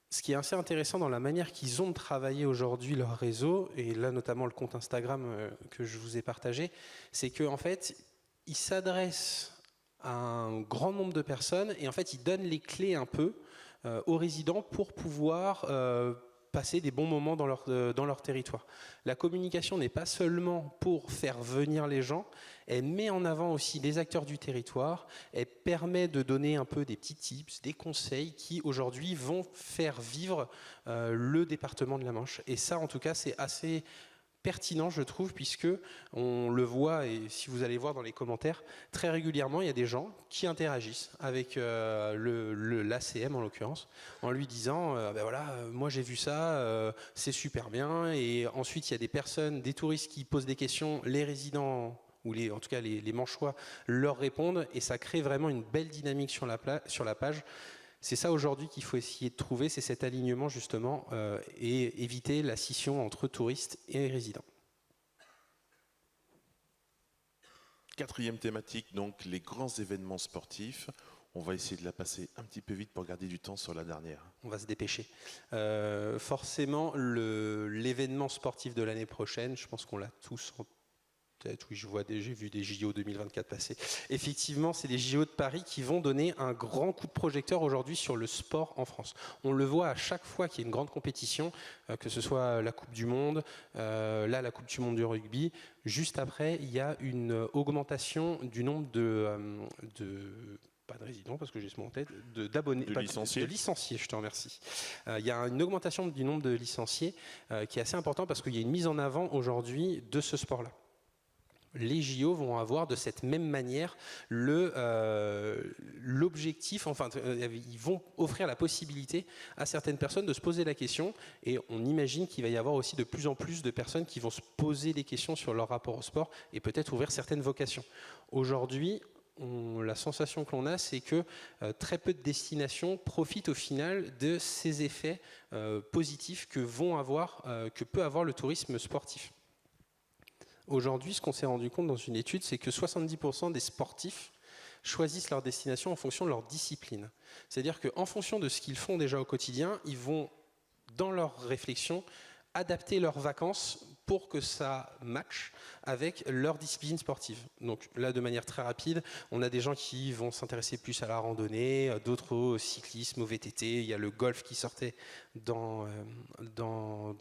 Ce qui est assez intéressant dans la manière qu'ils ont de travailler aujourd'hui leur réseau, et là notamment le compte Instagram que je vous ai partagé, c'est qu'en fait, ils s'adressent à un grand nombre de personnes, et en fait, ils donnent les clés un peu aux résidents pour pouvoir passer des bons moments dans leur territoire. La communication n'est pas seulement pour faire venir les gens, elle met en avant aussi les acteurs du territoire, elle permet de donner un peu des petits tips, des conseils qui aujourd'hui vont faire vivre le département de la Manche. Et ça, en tout cas, c'est assez pertinent, je trouve, puisque on le voit, et si vous allez voir dans les commentaires, très régulièrement, il y a des gens qui interagissent avec l'ACM en l'occurrence, en lui disant ben voilà, moi j'ai vu ça, c'est super bien. Et ensuite, il y a des personnes, des touristes qui posent des questions, les résidents ou en tout cas les Manchois leur répondent, et ça crée vraiment une belle dynamique sur la page. C'est ça aujourd'hui qu'il faut essayer de trouver, c'est cet alignement justement et éviter la scission entre touristes et résidents. Quatrième thématique, donc les grands événements sportifs. On va essayer de la passer un petit peu vite pour garder du temps sur la dernière. On va se dépêcher. Forcément, l'événement sportif de l'année prochaine, je pense qu'on l'a tous en tête. Oui, j'ai vu des JO 2024 passer. Effectivement, c'est les JO de Paris qui vont donner un grand coup de projecteur aujourd'hui sur le sport en France. On le voit à chaque fois qu'il y a une grande compétition, que ce soit la Coupe du Monde, là la Coupe du Monde du rugby. Juste après, il y a une augmentation du nombre pas de résidents parce que j'ai ce mot en tête, d'abonnés, de licenciés, je te remercie. Il y a une augmentation du nombre de licenciés qui est assez important parce qu'il y a une mise en avant aujourd'hui de ce sport-là. Les JO vont avoir de cette même manière l'objectif, enfin ils vont offrir la possibilité à certaines personnes de se poser la question, et on imagine qu'il va y avoir aussi de plus en plus de personnes qui vont se poser des questions sur leur rapport au sport et peut-être ouvrir certaines vocations. Aujourd'hui, la sensation que l'on a, c'est que très peu de destinations profitent au final de ces effets positifs que peut avoir le tourisme sportif. Aujourd'hui, ce qu'on s'est rendu compte dans une étude, c'est que 70% des sportifs choisissent leur destination en fonction de leur discipline. C'est-à-dire qu'en fonction de ce qu'ils font déjà au quotidien, ils vont, dans leur réflexion, adapter leurs vacances pour que ça matche avec leur discipline sportive. Donc là, de manière très rapide, on a des gens qui vont s'intéresser plus à la randonnée, d'autres au cyclisme, au VTT. Il y a le golf qui sortait dans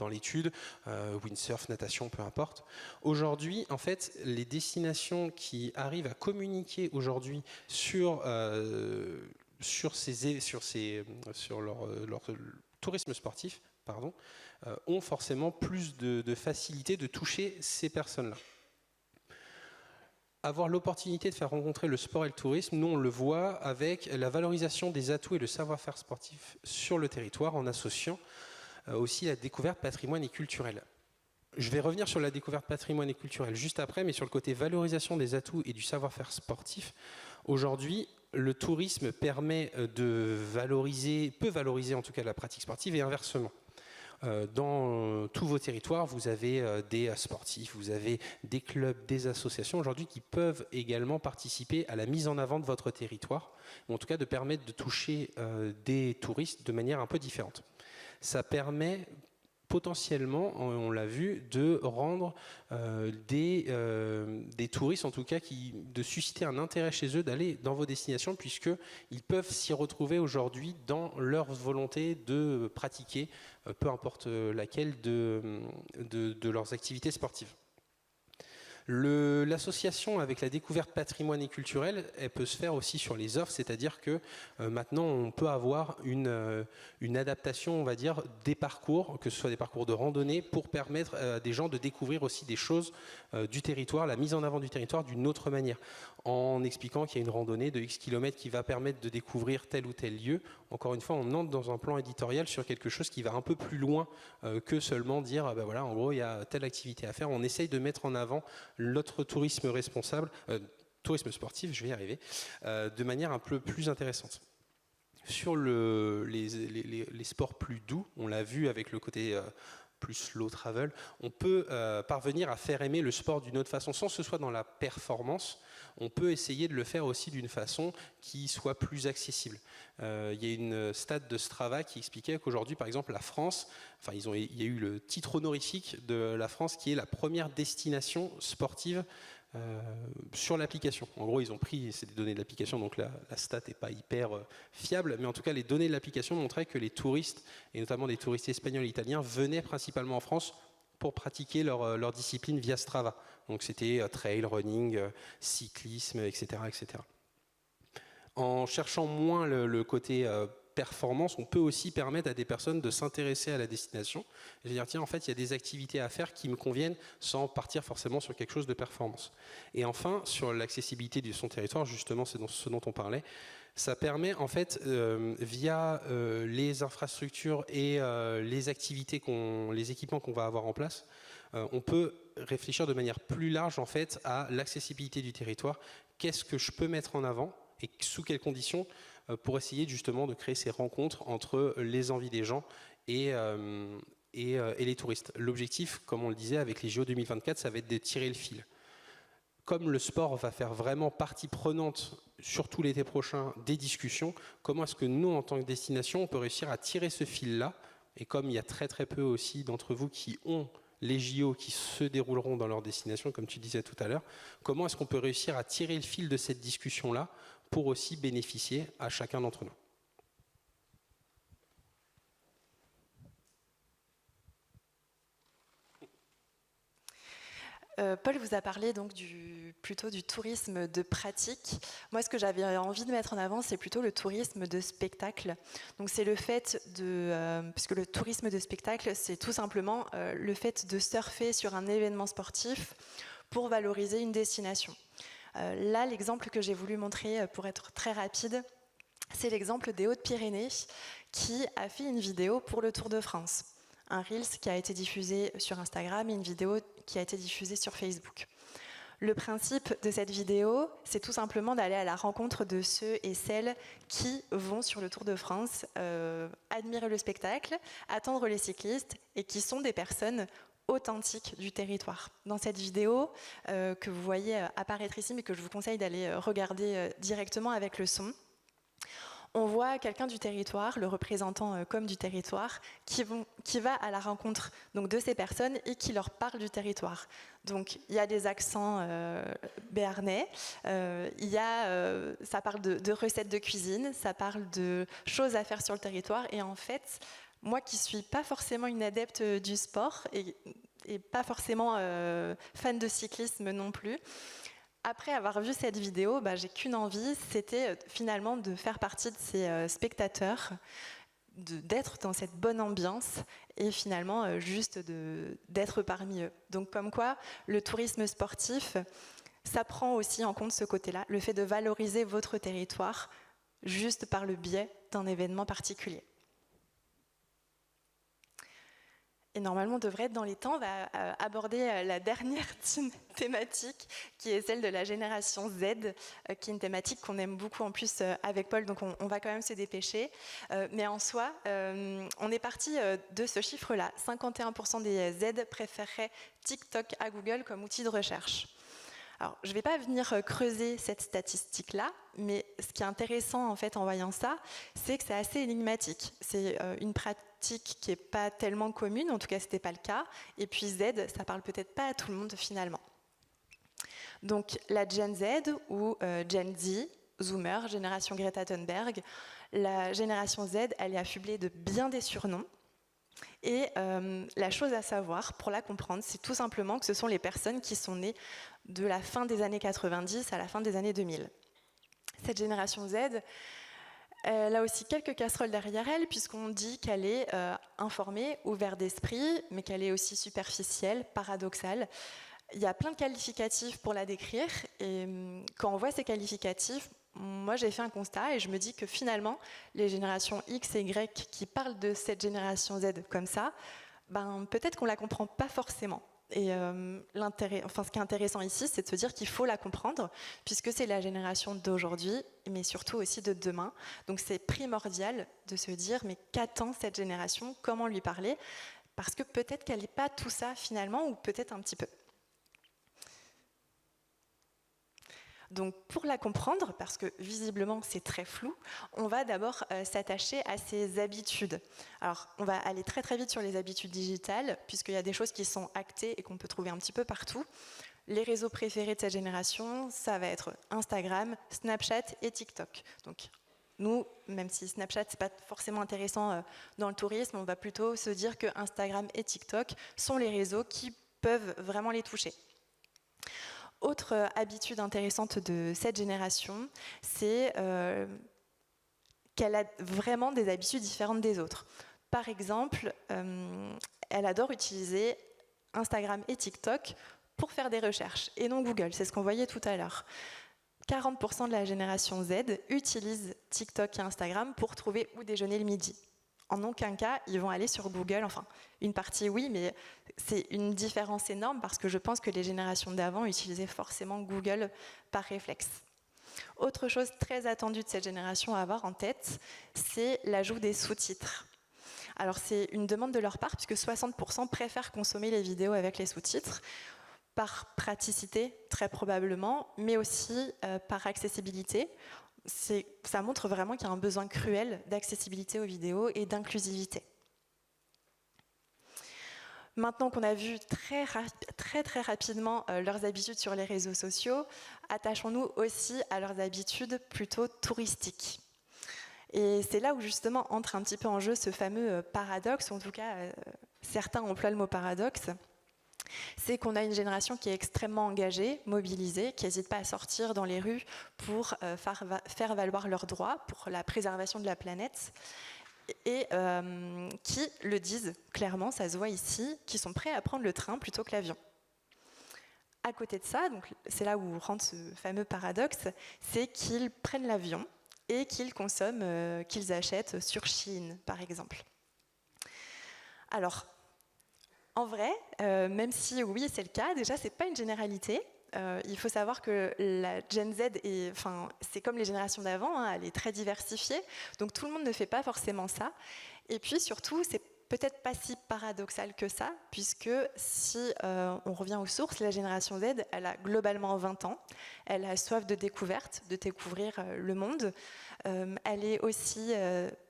l'étude, windsurf, natation, peu importe. Aujourd'hui, en fait, les destinations qui arrivent à communiquer aujourd'hui sur leur tourisme sportif, ont forcément plus de facilité de toucher ces personnes-là. Avoir l'opportunité de faire rencontrer le sport et le tourisme, nous on le voit avec la valorisation des atouts et le savoir-faire sportif sur le territoire en associant aussi la découverte patrimoine et culturel. Je vais revenir sur la découverte patrimoine et culturel juste après, mais sur le côté valorisation des atouts et du savoir-faire sportif. Aujourd'hui, le tourisme permet de valoriser, peut valoriser en tout cas la pratique sportive et inversement. Dans tous vos territoires, vous avez des sportifs, vous avez des clubs, des associations aujourd'hui qui peuvent également participer à la mise en avant de votre territoire, ou en tout cas de permettre de toucher des touristes de manière un peu différente. Ça permet potentiellement, on l'a vu, de rendre des touristes, en tout cas, de susciter un intérêt chez eux d'aller dans vos destinations, puisqu'ils peuvent s'y retrouver aujourd'hui dans leur volonté de pratiquer, peu importe laquelle, de leurs activités sportives. L'association avec la découverte patrimoine et culturel, elle peut se faire aussi sur les offres, c'est-à-dire que maintenant on peut avoir une adaptation, on va dire, des parcours, que ce soit des parcours de randonnée, pour permettre à des gens de découvrir aussi des choses du territoire, la mise en avant du territoire d'une autre manière, en expliquant qu'il y a une randonnée de X kilomètres qui va permettre de découvrir tel ou tel lieu. Encore une fois, on entre dans un plan éditorial sur quelque chose qui va un peu plus loin que seulement dire, ben voilà, en gros, il y a telle activité à faire. On essaye de mettre en avant notre tourisme responsable, tourisme sportif, je vais y arriver, de manière un peu plus intéressante. Sur les sports plus doux, on l'a vu avec le côté plus slow travel, on peut parvenir à faire aimer le sport d'une autre façon, sans que ce soit dans la performance. On peut essayer de le faire aussi d'une façon qui soit plus accessible. Il y a une stat de Strava qui expliquait qu'aujourd'hui, par exemple, la France, il y a eu le titre honorifique de la France qui est la première destination sportive sur l'application. En gros, ils ont pris, c'est des données de l'application, donc la stat n'est pas hyper fiable, mais en tout cas, les données de l'application montraient que les touristes, et notamment des touristes espagnols et italiens, venaient principalement en France pour pratiquer leur discipline via Strava. Donc c'était trail, running, cyclisme, etc., etc. En cherchant moins le côté performance, on peut aussi permettre à des personnes de s'intéresser à la destination et de dire tiens, en fait il y a des activités à faire qui me conviennent sans partir forcément sur quelque chose de performance. Et enfin, sur l'accessibilité de son territoire, justement c'est ce dont on parlait, ça permet en fait via les infrastructures et les activités, les équipements qu'on va avoir en place, on peut réfléchir de manière plus large en fait à l'accessibilité du territoire. Qu'est-ce que je peux mettre en avant et sous quelles conditions pour essayer justement de créer ces rencontres entre les envies des gens et les touristes. L'objectif, comme on le disait avec les JO 2024, ça va être de tirer le fil. Comme le sport va faire vraiment partie prenante, surtout l'été prochain, des discussions, comment est-ce que nous, en tant que destination, on peut réussir à tirer ce fil-là? Et comme il y a très très peu aussi d'entre vous qui ont les JO qui se dérouleront dans leur destination, comme tu disais tout à l'heure, comment est-ce qu'on peut réussir à tirer le fil de cette discussion-là pour aussi bénéficier à chacun d'entre nous? Paul vous a parlé donc plutôt du tourisme de pratique. Moi, ce que j'avais envie de mettre en avant, c'est plutôt le tourisme de spectacle. Donc, c'est le fait puisque le tourisme de spectacle, c'est tout simplement le fait de surfer sur un événement sportif pour valoriser une destination. Là, l'exemple que j'ai voulu montrer, pour être très rapide, c'est l'exemple des Hautes-Pyrénées qui a fait une vidéo pour le Tour de France. Un Reels qui a été diffusé sur Instagram et une vidéo qui a été diffusée sur Facebook. Le principe de cette vidéo, c'est tout simplement d'aller à la rencontre de ceux et celles qui vont sur le Tour de France admirer le spectacle, attendre les cyclistes et qui sont des personnes authentiques du territoire. Dans cette vidéo que vous voyez apparaître ici, mais que je vous conseille d'aller regarder directement avec le son, on voit quelqu'un du territoire, le représentant comme du territoire, qui va à la rencontre donc, de ces personnes et qui leur parle du territoire. Donc il y a des accents béarnais, ça parle de recettes de cuisine, ça parle de choses à faire sur le territoire. Et en fait, moi qui ne suis pas forcément une adepte du sport et pas forcément fan de cyclisme non plus, après avoir vu cette vidéo, j'ai qu'une envie, c'était finalement de faire partie de ces spectateurs, d'être dans cette bonne ambiance et finalement juste d'être parmi eux. Donc comme quoi, le tourisme sportif, ça prend aussi en compte ce côté-là, le fait de valoriser votre territoire juste par le biais d'un événement particulier. Et normalement, on devrait être dans les temps. On va aborder la dernière thématique, qui est celle de la génération Z, qui est une thématique qu'on aime beaucoup en plus avec Paul, donc on va quand même se dépêcher. Mais en soi, on est parti de ce chiffre-là. 51% des Z préféreraient TikTok à Google comme outil de recherche. Alors, je ne vais pas venir creuser cette statistique-là, mais ce qui est intéressant en fait en voyant ça, c'est que c'est assez énigmatique. C'est une pratique qui n'est pas tellement commune, en tout cas ce n'était pas le cas. Et puis Z, ça parle peut-être pas à tout le monde finalement. Donc la Gen Z ou Gen Z, Zoomer, génération Greta Thunberg, la génération Z, elle est affublée de bien des surnoms. Et la chose à savoir, pour la comprendre, c'est tout simplement que ce sont les personnes qui sont nées de la fin des années 90 à la fin des années 2000. Cette génération Z, elle a aussi quelques casseroles derrière elle, puisqu'on dit qu'elle est informée, ouverte d'esprit, mais qu'elle est aussi superficielle, paradoxale. Il y a plein de qualificatifs pour la décrire, et quand on voit ces qualificatifs, moi j'ai fait un constat et je me dis que finalement, les générations X et Y qui parlent de cette génération Z comme ça, peut-être qu'on ne la comprend pas forcément. Et ce qui est intéressant ici, c'est de se dire qu'il faut la comprendre, puisque c'est la génération d'aujourd'hui, mais surtout aussi de demain. Donc c'est primordial de se dire, mais qu'attend cette génération? Comment lui parler? Parce que peut-être qu'elle n'est pas tout ça finalement, ou peut-être un petit peu. Donc pour la comprendre, parce que visiblement c'est très flou, on va d'abord s'attacher à ses habitudes. Alors on va aller très très vite sur les habitudes digitales, puisqu'il y a des choses qui sont actées et qu'on peut trouver un petit peu partout. Les réseaux préférés de cette génération, ça va être Instagram, Snapchat et TikTok. Donc nous, même si Snapchat c'est pas forcément intéressant dans le tourisme, on va plutôt se dire que Instagram et TikTok sont les réseaux qui peuvent vraiment les toucher. Autre habitude intéressante de cette génération, c'est qu'elle a vraiment des habitudes différentes des autres. Par exemple, elle adore utiliser Instagram et TikTok pour faire des recherches, et non Google, c'est ce qu'on voyait tout à l'heure. 40% de la génération Z utilise TikTok et Instagram pour trouver où déjeuner le midi. En aucun cas, ils vont aller sur Google, enfin, une partie oui, mais c'est une différence énorme parce que je pense que les générations d'avant utilisaient forcément Google par réflexe. Autre chose très attendue de cette génération à avoir en tête, c'est l'ajout des sous-titres. Alors c'est une demande de leur part puisque 60% préfèrent consommer les vidéos avec les sous-titres, par praticité très probablement, mais aussi par accessibilité. Ça montre vraiment qu'il y a un besoin cruel d'accessibilité aux vidéos et d'inclusivité. Maintenant qu'on a vu très rapidement leurs habitudes sur les réseaux sociaux, attachons-nous aussi à leurs habitudes plutôt touristiques. Et c'est là où justement entre un petit peu en jeu ce fameux paradoxe, en tout cas certains emploient le mot paradoxe. C'est qu'on a une génération qui est extrêmement engagée, mobilisée, qui n'hésite pas à sortir dans les rues pour faire valoir leurs droits, pour la préservation de la planète, et qui le disent clairement, ça se voit ici, qui sont prêts à prendre le train plutôt que l'avion. À côté de ça, donc c'est là où rentre ce fameux paradoxe, c'est qu'ils prennent l'avion et qu'ils consomment, qu'ils achètent sur Shein, par exemple. Alors, en vrai, même si oui, c'est le cas, déjà, c'est pas une généralité. Il faut savoir que la Gen Z, c'est comme les générations d'avant, hein, elle est très diversifiée, donc tout le monde ne fait pas forcément ça. Et puis surtout, c'est peut-être pas si paradoxal que ça, puisque si on revient aux sources, la génération Z, elle a globalement 20 ans, elle a soif de découverte, de découvrir le monde. Elle est aussi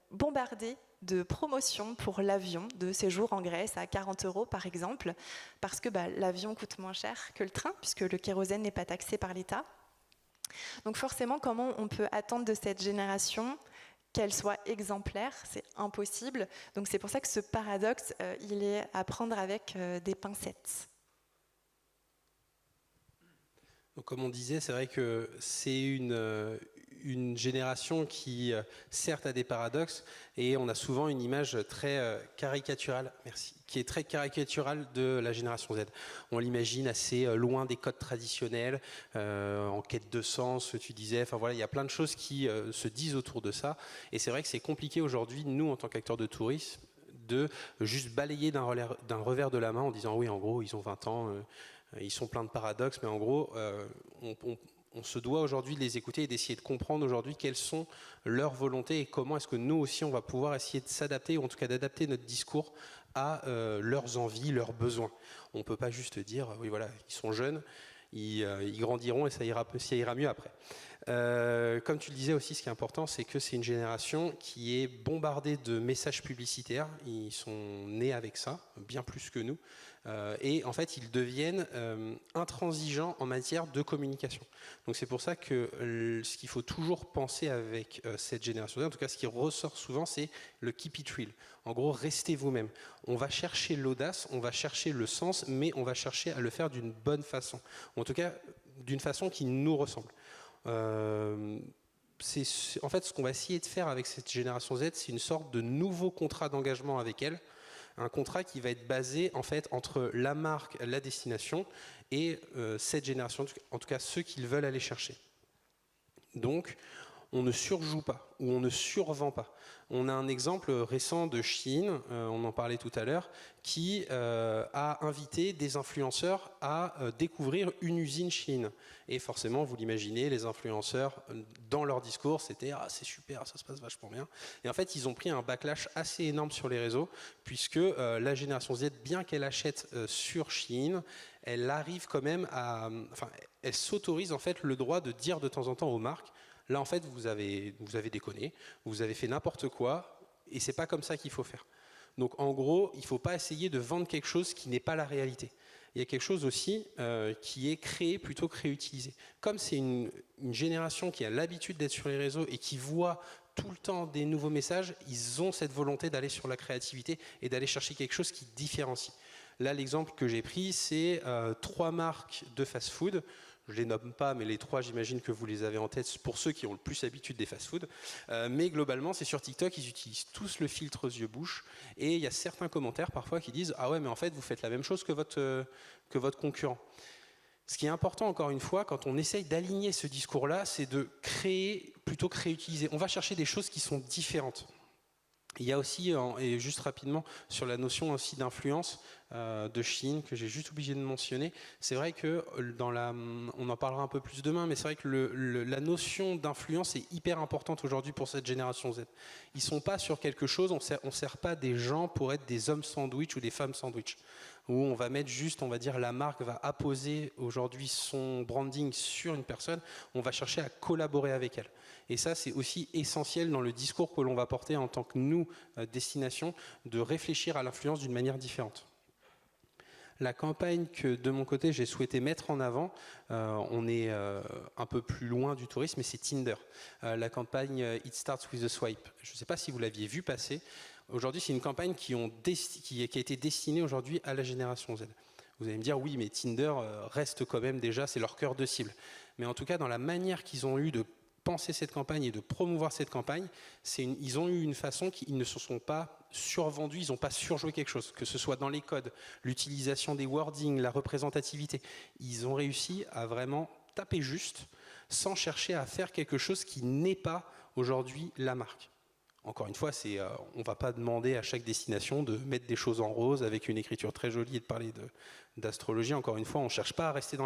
bombardée de promotion pour l'avion, de séjour en Grèce à 40 € par exemple, parce que l'avion coûte moins cher que le train, puisque le kérosène n'est pas taxé par l'État. Donc forcément, comment on peut attendre de cette génération qu'elle soit exemplaire? C'est impossible. Donc c'est pour ça que ce paradoxe, il est à prendre avec des pincettes. Donc, comme on disait, c'est vrai que c'est une génération qui, certes, a des paradoxes, et on a souvent une image très caricaturale, qui est très caricaturale de la génération Z. On l'imagine assez loin des codes traditionnels, en quête de sens, tu disais, enfin voilà, il y a plein de choses qui se disent autour de ça, et c'est vrai que c'est compliqué aujourd'hui, nous, en tant qu'acteurs de tourisme, de juste balayer d'un revers de la main en disant oui, en gros, ils ont 20 ans, ils sont pleins de paradoxes, mais en gros, on se doit aujourd'hui de les écouter et d'essayer de comprendre aujourd'hui quelles sont leurs volontés et comment est-ce que nous aussi on va pouvoir essayer de s'adapter, ou en tout cas d'adapter notre discours à leurs envies, leurs besoins. On ne peut pas juste dire, oui voilà, ils sont jeunes, ils grandiront et ça ira mieux après. Comme tu le disais aussi, ce qui est important, c'est que c'est une génération qui est bombardée de messages publicitaires. Ils sont nés avec ça, bien plus que nous. Et en fait, ils deviennent intransigeants en matière de communication. Donc c'est pour ça que ce qu'il faut toujours penser avec cette génération, en tout cas ce qui ressort souvent, c'est le keep it real. En gros, restez vous-même. On va chercher l'audace, on va chercher le sens, mais on va chercher à le faire d'une bonne façon. Ou en tout cas, d'une façon qui nous ressemble. En fait, ce qu'on va essayer de faire avec cette génération Z, c'est une sorte de nouveau contrat d'engagement avec elle. Un contrat qui va être basé en fait entre la marque, la destination et cette génération, en tout cas ceux qu'ils veulent aller chercher. Donc, on ne surjoue pas ou on ne survend pas. On a un exemple récent de Shein, on en parlait tout à l'heure, qui a invité des influenceurs à découvrir une usine Shein. Et forcément, vous l'imaginez, les influenceurs, dans leur discours, c'était « Ah, c'est super, ça se passe vachement bien ». Et en fait, ils ont pris un backlash assez énorme sur les réseaux, puisque la génération Z, bien qu'elle achète sur Shein, elle arrive quand même à... Enfin, elle s'autorise en fait le droit de dire de temps en temps aux marques « Là, en fait, vous avez déconné, vous avez fait n'importe quoi, et c'est pas comme ça qu'il faut faire ». Donc, en gros, il ne faut pas essayer de vendre quelque chose qui n'est pas la réalité. Il y a quelque chose aussi qui est créé plutôt que réutilisé. Comme c'est une génération qui a l'habitude d'être sur les réseaux et qui voit tout le temps des nouveaux messages, ils ont cette volonté d'aller sur la créativité et d'aller chercher quelque chose qui différencie. Là, l'exemple que j'ai pris, c'est 3 marques de fast-food. Je ne les nomme pas, mais les 3, j'imagine que vous les avez en tête pour ceux qui ont le plus l'habitude des fast-food. Mais globalement, c'est sur TikTok, ils utilisent tous le filtre yeux-bouche. Et il y a certains commentaires parfois qui disent « Ah ouais, mais en fait, vous faites la même chose que votre concurrent ». Ce qui est important, encore une fois, quand on essaye d'aligner ce discours-là, c'est de créer plutôt que réutiliser. On va chercher des choses qui sont différentes. Il y a aussi, et juste rapidement, sur la notion aussi d'influence de Shein, que j'ai juste oublié de mentionner, c'est vrai que, on en parlera un peu plus demain, mais c'est vrai que la notion d'influence est hyper importante aujourd'hui pour cette génération Z. Ils ne sont pas sur quelque chose, on ne sert pas des gens pour être des hommes sandwich ou des femmes sandwich, où on va mettre juste, on va dire, la marque va apposer aujourd'hui son branding sur une personne, on va chercher à collaborer avec elle. Et ça, c'est aussi essentiel dans le discours que l'on va porter en tant que nous, destination, de réfléchir à l'influence d'une manière différente. La campagne que, de mon côté, j'ai souhaité mettre en avant, on est un peu plus loin du tourisme, mais c'est Tinder. La campagne It Starts with a Swipe. Je ne sais pas si vous l'aviez vu passer. Aujourd'hui, c'est une campagne qui a été destinée aujourd'hui à la génération Z. Vous allez me dire, oui, mais Tinder reste quand même déjà, c'est leur cœur de cible. Mais en tout cas, dans la manière qu'ils ont eu de penser cette campagne et de promouvoir cette campagne, ils ont eu une façon qu'ils ne se sont pas survendus, ils n'ont pas surjoué quelque chose, que ce soit dans les codes, l'utilisation des wordings, la représentativité. Ils ont réussi à vraiment taper juste, sans chercher à faire quelque chose qui n'est pas aujourd'hui la marque. Encore une fois, on ne va pas demander à chaque destination de mettre des choses en rose avec une écriture très jolie et de parler d'astrologie. Encore une fois, on ne cherche pas à rester dans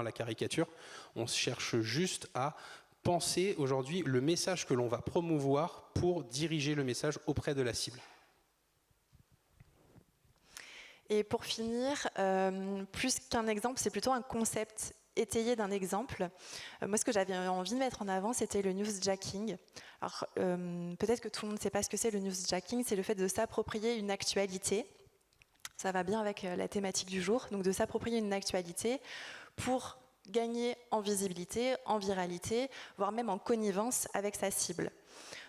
la caricature, on cherche juste à penser aujourd'hui le message que l'on va promouvoir pour diriger le message auprès de la cible. Et pour finir, plus qu'un exemple, c'est plutôt un concept étayé d'un exemple. Moi, ce que j'avais envie de mettre en avant, c'était le newsjacking. Alors, peut-être que tout le monde ne sait pas ce que c'est le newsjacking, c'est le fait de s'approprier une actualité. Ça va bien avec la thématique du jour, donc de s'approprier une actualité pour gagner en visibilité, en viralité, voire même en connivence avec sa cible.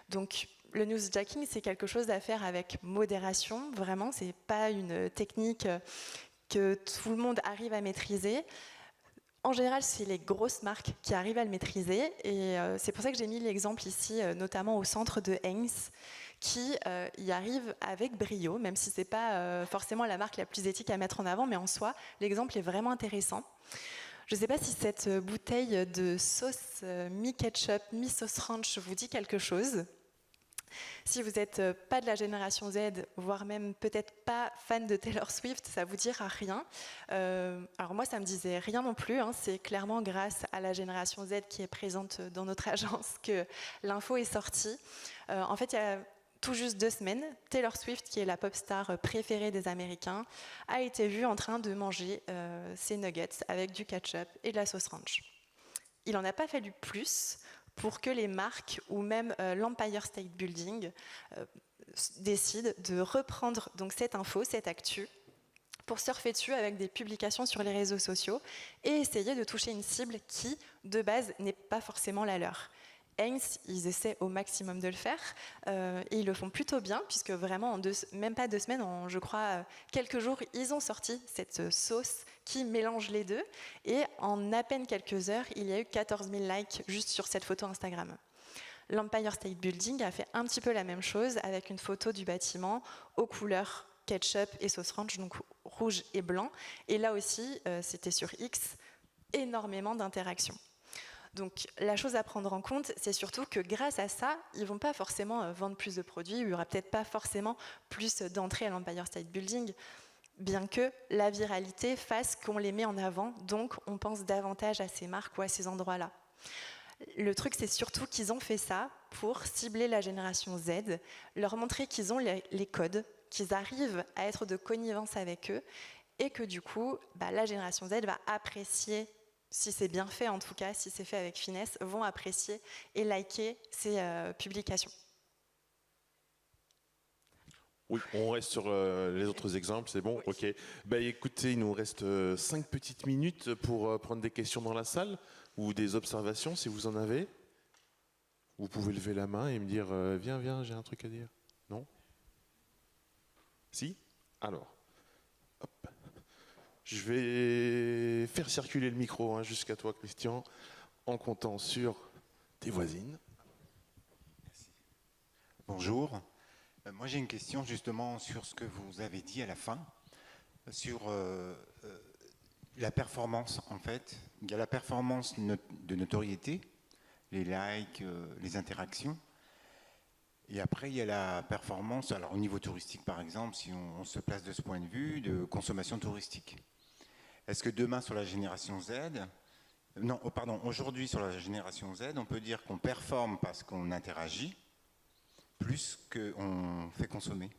Donc, le newsjacking, c'est quelque chose à faire avec modération, vraiment, c'est pas une technique que tout le monde arrive à maîtriser. En général, c'est les grosses marques qui arrivent à le maîtriser, et c'est pour ça que j'ai mis l'exemple ici, notamment au centre de Heinz, qui y arrive avec brio, même si c'est pas forcément la marque la plus éthique à mettre en avant, mais en soi, l'exemple est vraiment intéressant. Je ne sais pas si cette bouteille de sauce mi-ketchup, mi-sauce ranch vous dit quelque chose. Si vous n'êtes pas de la génération Z, voire même peut-être pas fan de Taylor Swift, ça vous dira rien. Alors moi, ça me disait rien non plus. C'est clairement grâce à la génération Z qui est présente dans notre agence que l'info est sortie. En fait, il y a tout juste 2 semaines, Taylor Swift, qui est la pop star préférée des Américains, a été vue en train de manger ses nuggets avec du ketchup et de la sauce ranch. Il n'en a pas fallu plus pour que les marques ou même l'Empire State Building décident de reprendre donc cette info, cette actu, pour surfer dessus avec des publications sur les réseaux sociaux et essayer de toucher une cible qui, de base, n'est pas forcément la leur. Heinz, ils essaient au maximum de le faire et ils le font plutôt bien puisque vraiment, même pas 2 semaines, en je crois quelques jours, ils ont sorti cette sauce qui mélange les deux et en à peine quelques heures, il y a eu 14 000 likes juste sur cette photo Instagram. L'Empire State Building a fait un petit peu la même chose avec une photo du bâtiment aux couleurs ketchup et sauce ranch, donc rouge et blanc. Et là aussi, c'était sur X, énormément d'interactions. Donc la chose à prendre en compte, c'est surtout que grâce à ça, ils ne vont pas forcément vendre plus de produits, il n'y aura peut-être pas forcément plus d'entrées à l'Empire State Building, bien que la viralité fasse qu'on les met en avant, donc on pense davantage à ces marques ou à ces endroits-là. Le truc, c'est surtout qu'ils ont fait ça pour cibler la génération Z, leur montrer qu'ils ont les codes, qu'ils arrivent à être de connivence avec eux, et que du coup, la génération Z va apprécier, si c'est bien fait en tout cas, si c'est fait avec finesse, vont apprécier et liker ces publications. Oui, on reste sur les autres exemples, c'est bon, ok. Écoutez, il nous reste 5 petites minutes pour prendre des questions dans la salle ou des observations si vous en avez. Vous pouvez lever la main et me dire viens, j'ai un truc à dire. Non? Si? Alors, hop. Je vais faire circuler le micro jusqu'à toi, Christian, en comptant sur tes voisines. Merci. Bonjour. Moi, j'ai une question justement sur ce que vous avez dit à la fin, sur la performance, en fait. Il y a la performance de notoriété, les likes, les interactions. Et après, il y a la performance, alors au niveau touristique, par exemple, si on se place de ce point de vue, de consommation touristique. Est-ce que demain, sur la génération Z, aujourd'hui, sur la génération Z, on peut dire qu'on performe parce qu'on interagit, plus qu'on fait consommer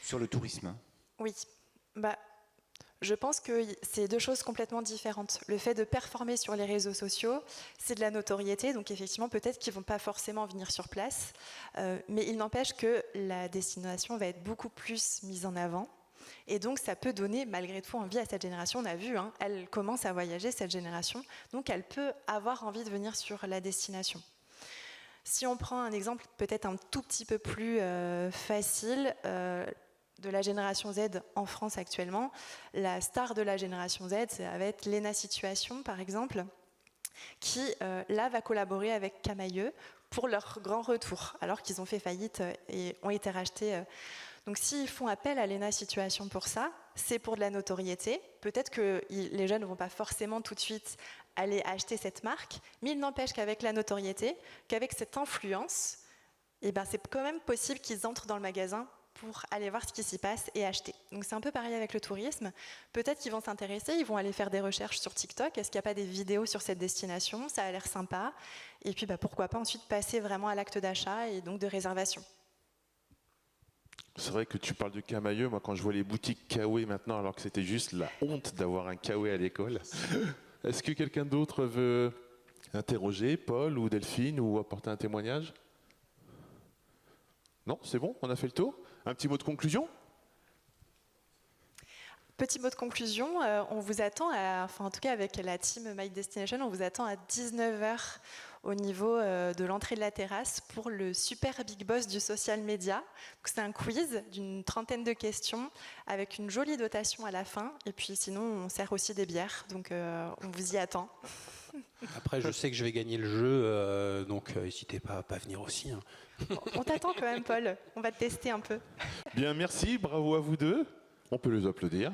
sur le tourisme? Oui, je pense que c'est 2 choses complètement différentes. Le fait de performer sur les réseaux sociaux, c'est de la notoriété, donc effectivement peut-être qu'ils ne vont pas forcément venir sur place, mais il n'empêche que la destination va être beaucoup plus mise en avant. Et donc ça peut donner malgré tout envie à cette génération. On a vu, elle commence à voyager, cette génération, donc elle peut avoir envie de venir sur la destination. Si on prend un exemple peut-être un tout petit peu plus facile, de la génération Z en France actuellement, la star de la génération Z, ça va être Lena Situation par exemple, qui là va collaborer avec Camaïeu pour leur grand retour, alors qu'ils ont fait faillite et ont été rachetés. Donc s'ils font appel à Lena Situation pour ça, c'est pour de la notoriété. Peut-être que les jeunes ne vont pas forcément tout de suite aller acheter cette marque, mais il n'empêche qu'avec la notoriété, qu'avec cette influence, c'est quand même possible qu'ils entrent dans le magasin pour aller voir ce qui s'y passe et acheter. Donc c'est un peu pareil avec le tourisme. Peut-être qu'ils vont s'intéresser, ils vont aller faire des recherches sur TikTok. Est-ce qu'il n'y a pas des vidéos sur cette destination? Ça a l'air sympa. Et puis pourquoi pas ensuite passer vraiment à l'acte d'achat et donc de réservation. C'est vrai que tu parles de Camaïeu. Moi, quand je vois les boutiques Kawaii maintenant, alors que c'était juste la honte d'avoir un Kawaii à l'école. Est-ce que quelqu'un d'autre veut interroger Paul ou Delphine ou apporter un témoignage? Non, c'est bon, on a fait le tour. Un petit mot de conclusion? Petit mot de conclusion, on vous attend, en tout cas avec la team My Destination, on vous attend à 19h au niveau de l'entrée de la terrasse pour le super big boss du social media. C'est un quiz d'une 30aine de questions avec une jolie dotation à la fin. Et puis sinon, on sert aussi des bières, donc on vous y attend. Après, je sais que je vais gagner le jeu, donc n'hésitez pas à pas venir aussi. On t'attend quand même, Paul. On va te tester un peu. Bien, merci, bravo à vous deux. On peut les applaudir.